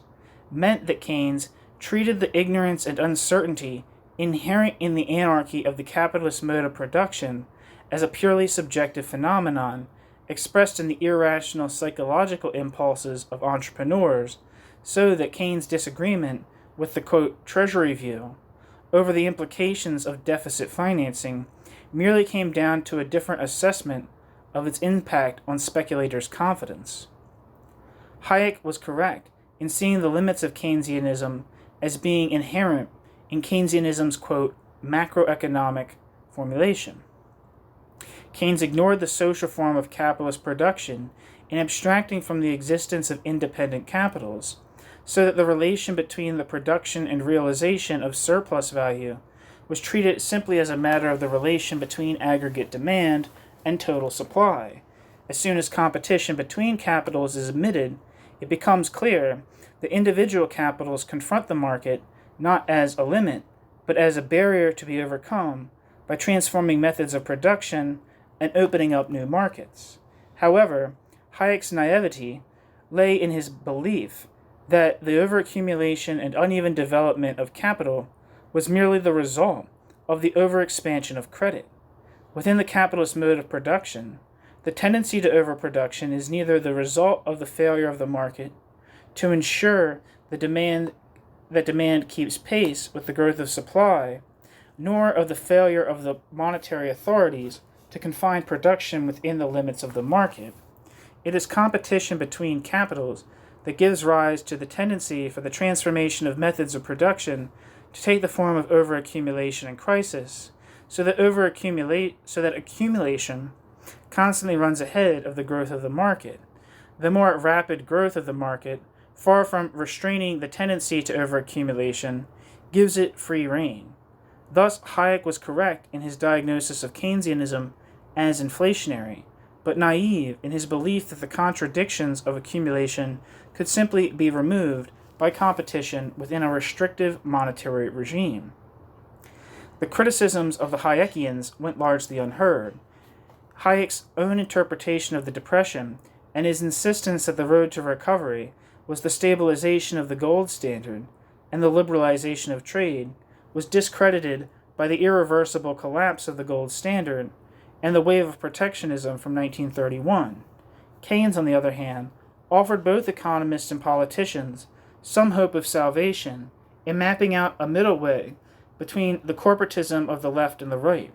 meant that Keynes treated the ignorance and uncertainty inherent in the anarchy of the capitalist mode of production as a purely subjective phenomenon expressed in the irrational psychological impulses of entrepreneurs, so that Keynes' disagreement with the, quote, treasury view over the implications of deficit financing merely came down to a different assessment of its impact on speculators' confidence. Hayek was correct in seeing the limits of Keynesianism as being inherent in Keynesianism's, quote, macroeconomic formulation. Keynes ignored the social form of capitalist production in abstracting from the existence of independent capitals, so that the relation between the production and realization of surplus value was treated simply as a matter of the relation between aggregate demand and total supply. As soon as competition between capitals is admitted, it becomes clear that individual capitals confront the market not as a limit, but as a barrier to be overcome by transforming methods of production and opening up new markets. However, Hayek's naivety lay in his belief that the overaccumulation and uneven development of capital was merely the result of the overexpansion of credit. Within the capitalist mode of production, the tendency to overproduction is neither the result of the failure of the market to ensure that demand keeps pace with the growth of supply, nor of the failure of the monetary authorities to confine production within the limits of the market. It is competition between capitals that gives rise to the tendency for the transformation of methods of production to take the form of overaccumulation and crisis, so that accumulation constantly runs ahead of the growth of the market. The more rapid growth of the market, far from restraining the tendency to overaccumulation, gives it free rein. Thus, Hayek was correct in his diagnosis of Keynesianism as inflationary, but naive in his belief that the contradictions of accumulation could simply be removed by competition within a restrictive monetary regime. The criticisms of the Hayekians went largely unheard. Hayek's own interpretation of the Depression and his insistence that the road to recovery was the stabilization of the gold standard and the liberalization of trade was discredited by the irreversible collapse of the gold standard and the wave of protectionism from 1931. Keynes, on the other hand, offered both economists and politicians some hope of salvation in mapping out a middle way between the corporatism of the left and the right.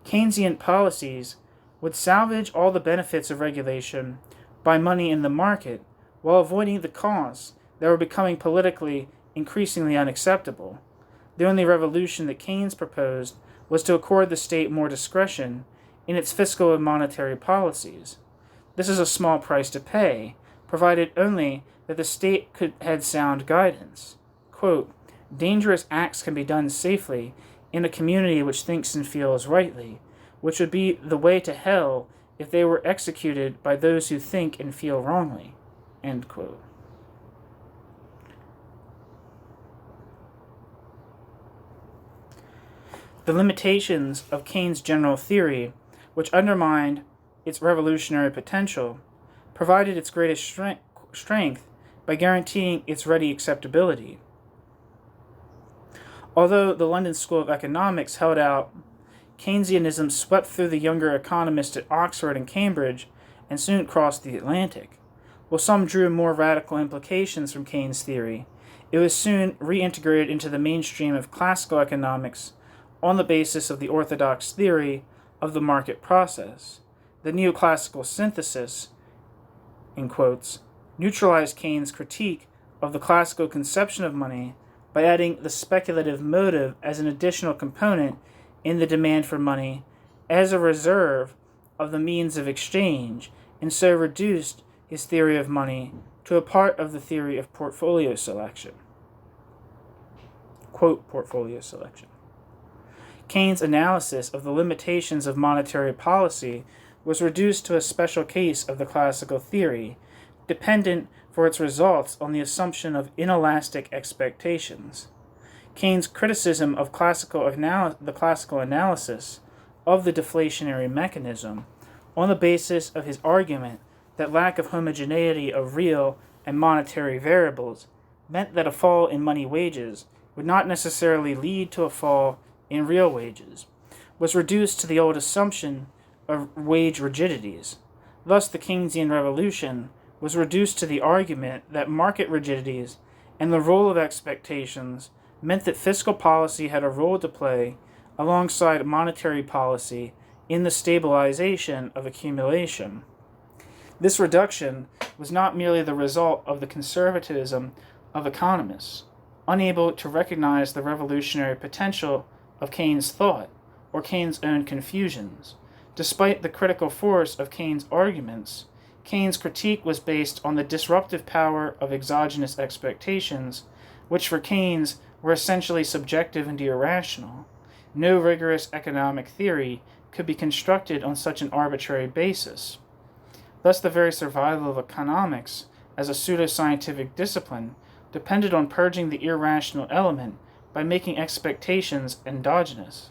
Keynesian policies would salvage all the benefits of regulation by money in the market while avoiding the costs that were becoming politically increasingly unacceptable. The only revolution that Keynes proposed was to accord the state more discretion in its fiscal and monetary policies. This is a small price to pay, provided only that the state had sound guidance. Quote, dangerous acts can be done safely in a community which thinks and feels rightly, which would be the way to hell if they were executed by those who think and feel wrongly. End quote. The limitations of Keynes' general theory, which undermined its revolutionary potential, provided its greatest strength by guaranteeing its ready acceptability. Although the London School of Economics held out, Keynesianism swept through the younger economists at Oxford and Cambridge and soon crossed the Atlantic. While some drew more radical implications from Keynes' theory, it was soon reintegrated into the mainstream of classical economics on the basis of the orthodox theory of the market process. The neoclassical synthesis, in quotes, neutralized Keynes' critique of the classical conception of money by adding the speculative motive as an additional component in the demand for money as a reserve of the means of exchange, and so reduced his theory of money to a part of the theory of portfolio selection. Quote, portfolio selection. Keynes' analysis of the limitations of monetary policy was reduced to a special case of the classical theory, dependent for its results on the assumption of inelastic expectations. Keynes' criticism of the classical analysis of the deflationary mechanism on the basis of his argument that lack of homogeneity of real and monetary variables meant that a fall in money wages would not necessarily lead to a fall in real wages, was reduced to the old assumption of wage rigidities. Thus, the Keynesian revolution was reduced to the argument that market rigidities and the role of expectations meant that fiscal policy had a role to play alongside monetary policy in the stabilization of accumulation. This reduction was not merely the result of the conservatism of economists, unable to recognize the revolutionary potential of Keynes' thought or Keynes' own confusions. Despite the critical force of Keynes' arguments, Keynes' critique was based on the disruptive power of exogenous expectations, which for Keynes were essentially subjective and irrational. No rigorous economic theory could be constructed on such an arbitrary basis. Thus, the very survival of economics as a pseudoscientific discipline depended on purging the irrational element by making expectations endogenous.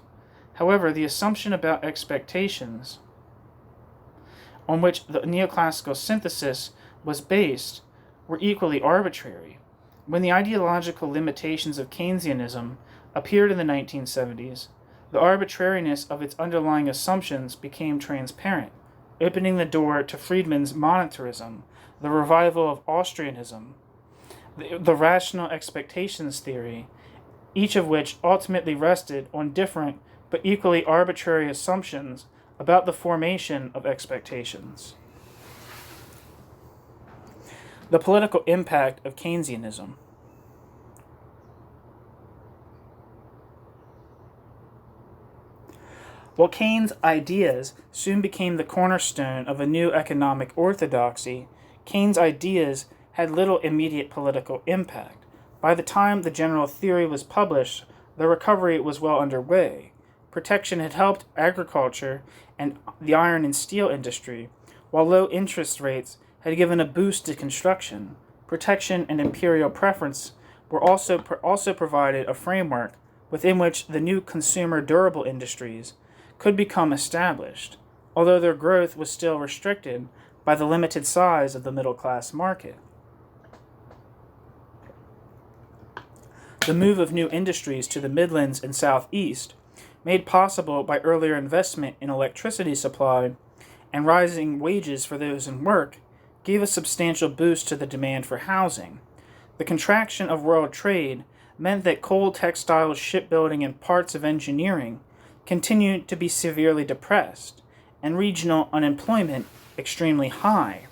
However, the assumption about expectations on which the neoclassical synthesis was based were equally arbitrary. When the ideological limitations of Keynesianism appeared in the 1970s, the arbitrariness of its underlying assumptions became transparent, opening the door to Friedman's monetarism, the revival of Austrianism, the rational expectations theory, each of which ultimately rested on different but equally arbitrary assumptions about the formation of expectations. The political impact of Keynesianism. While Keynes' ideas soon became the cornerstone of a new economic orthodoxy, Keynes' ideas had little immediate political impact. By the time the general theory was published, the recovery was well underway. Protection had helped agriculture and the iron and steel industry, while low interest rates had given a boost to construction. Protection and imperial preference were also provided a framework within which the new consumer durable industries could become established, although their growth was still restricted by the limited size of the middle-class market. The move of new industries to the Midlands and Southeast, made possible by earlier investment in electricity supply and rising wages for those in work, gave a substantial boost to the demand for housing. The contraction of world trade meant that coal, textiles, shipbuilding, and parts of engineering continued to be severely depressed, and regional unemployment extremely high,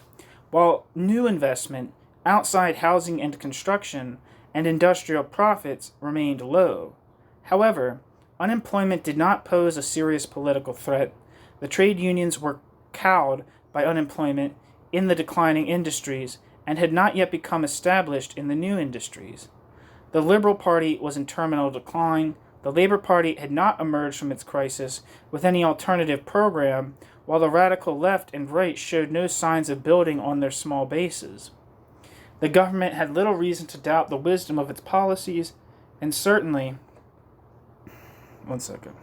while new investment outside housing and construction and industrial profits remained low. However, unemployment did not pose a serious political threat. The trade unions were cowed by unemployment in the declining industries and had not yet become established in the new industries. The Liberal Party was in terminal decline. The Labour Party had not emerged from its crisis with any alternative program, while the radical left and right showed no signs of building on their small bases. The government had little reason to doubt the wisdom of its policies, and certainly... One second.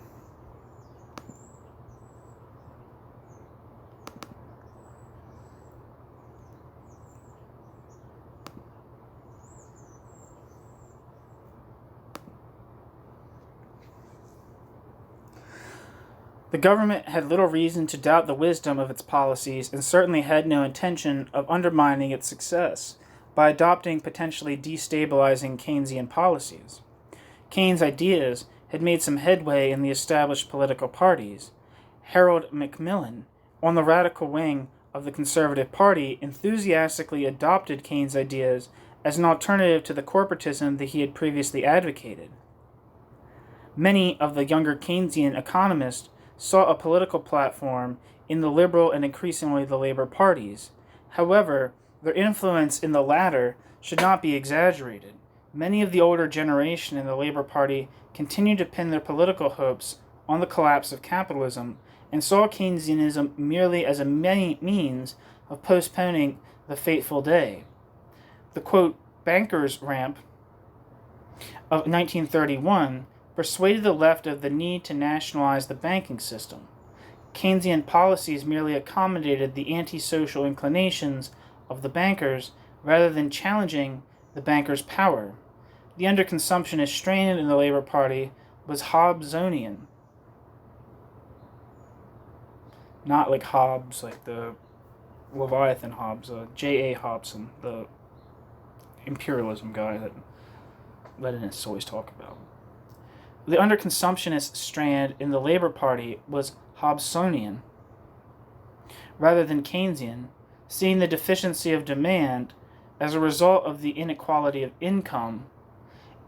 The government had little reason to doubt the wisdom of its policies and certainly had no intention of undermining its success by adopting potentially destabilizing Keynesian policies. Keynes' ideas had made some headway in the established political parties. Harold Macmillan, on the radical wing of the Conservative Party, enthusiastically adopted Keynes' ideas as an alternative to the corporatism that he had previously advocated. Many of the younger Keynesian economists saw a political platform in the Liberal and increasingly the Labour parties. However, their influence in the latter should not be exaggerated. Many of the older generation in the Labour Party continued to pin their political hopes on the collapse of capitalism and saw Keynesianism merely as a means of postponing the fateful day. The, quote, bankers' ramp of 1931 persuaded the left of the need to nationalize the banking system. Keynesian policies merely accommodated the antisocial inclinations of the bankers rather than challenging the bankers' power. The underconsumptionist strain in the Labour Party was Hobbesian. Not like Hobbes, like the Leviathan Hobbes, J.A. Hobson, the imperialism guy that Leninists always talk about. The underconsumptionist strand in the Labour Party was Hobbesian rather than Keynesian, seeing the deficiency of demand as a result of the inequality of income,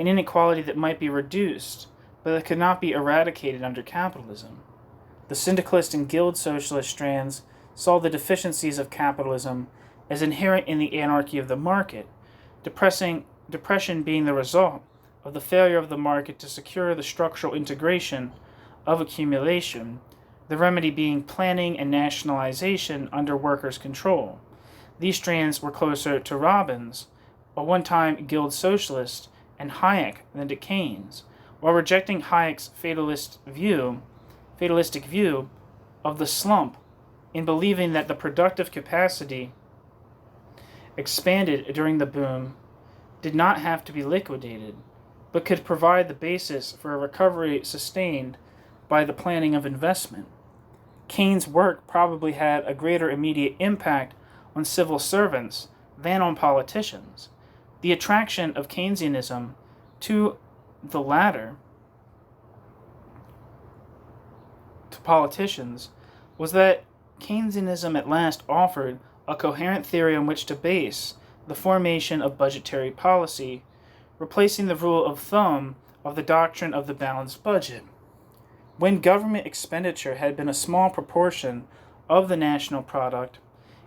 an inequality that might be reduced, but that could not be eradicated under capitalism. The syndicalist and guild socialist strands saw the deficiencies of capitalism as inherent in the anarchy of the market, depression being the result of the failure of the market to secure the structural integration of accumulation, the remedy being planning and nationalization under workers' control. These strands were closer to Robbins, a one-time guild socialist, and Hayek than to Keynes, while rejecting Hayek's fatalistic view of the slump in believing that the productive capacity expanded during the boom did not have to be liquidated, but could provide the basis for a recovery sustained by the planning of investment. Keynes' work probably had a greater immediate impact on civil servants than on politicians. The attraction of Keynesianism to the latter, to politicians, was that Keynesianism at last offered a coherent theory on which to base the formation of budgetary policy, replacing the rule of thumb of the doctrine of the balanced budget. When government expenditure had been a small proportion of the national product,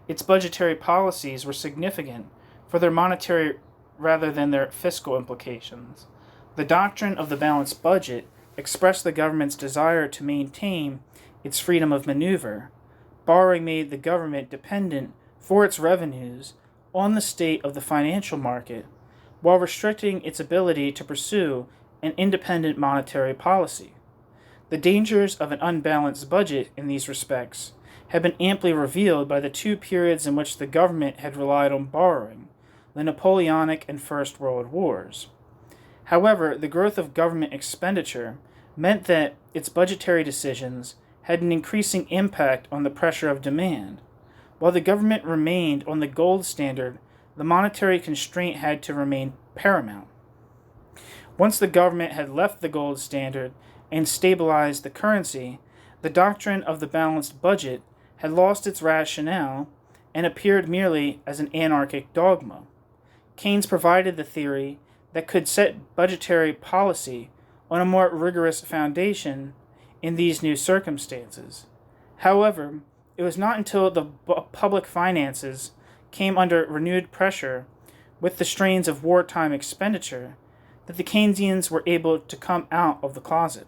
its budgetary policies were significant for their monetary rather than their fiscal implications. The doctrine of the balanced budget expressed the government's desire to maintain its freedom of maneuver. Borrowing made the government dependent for its revenues on the state of the financial market, while restricting its ability to pursue an independent monetary policy. The dangers of an unbalanced budget in these respects have been amply revealed by the two periods in which the government had relied on borrowing, the Napoleonic and First World Wars. However, the growth of government expenditure meant that its budgetary decisions had an increasing impact on the pressure of demand. While the government remained on the gold standard, the monetary constraint had to remain paramount. Once the government had left the gold standard and stabilized the currency, the doctrine of the balanced budget had lost its rationale and appeared merely as an anarchic dogma. Keynes provided the theory that could set budgetary policy on a more rigorous foundation in these new circumstances. However, it was not until the public finances came under renewed pressure with the strains of wartime expenditure that the Keynesians were able to come out of the closet.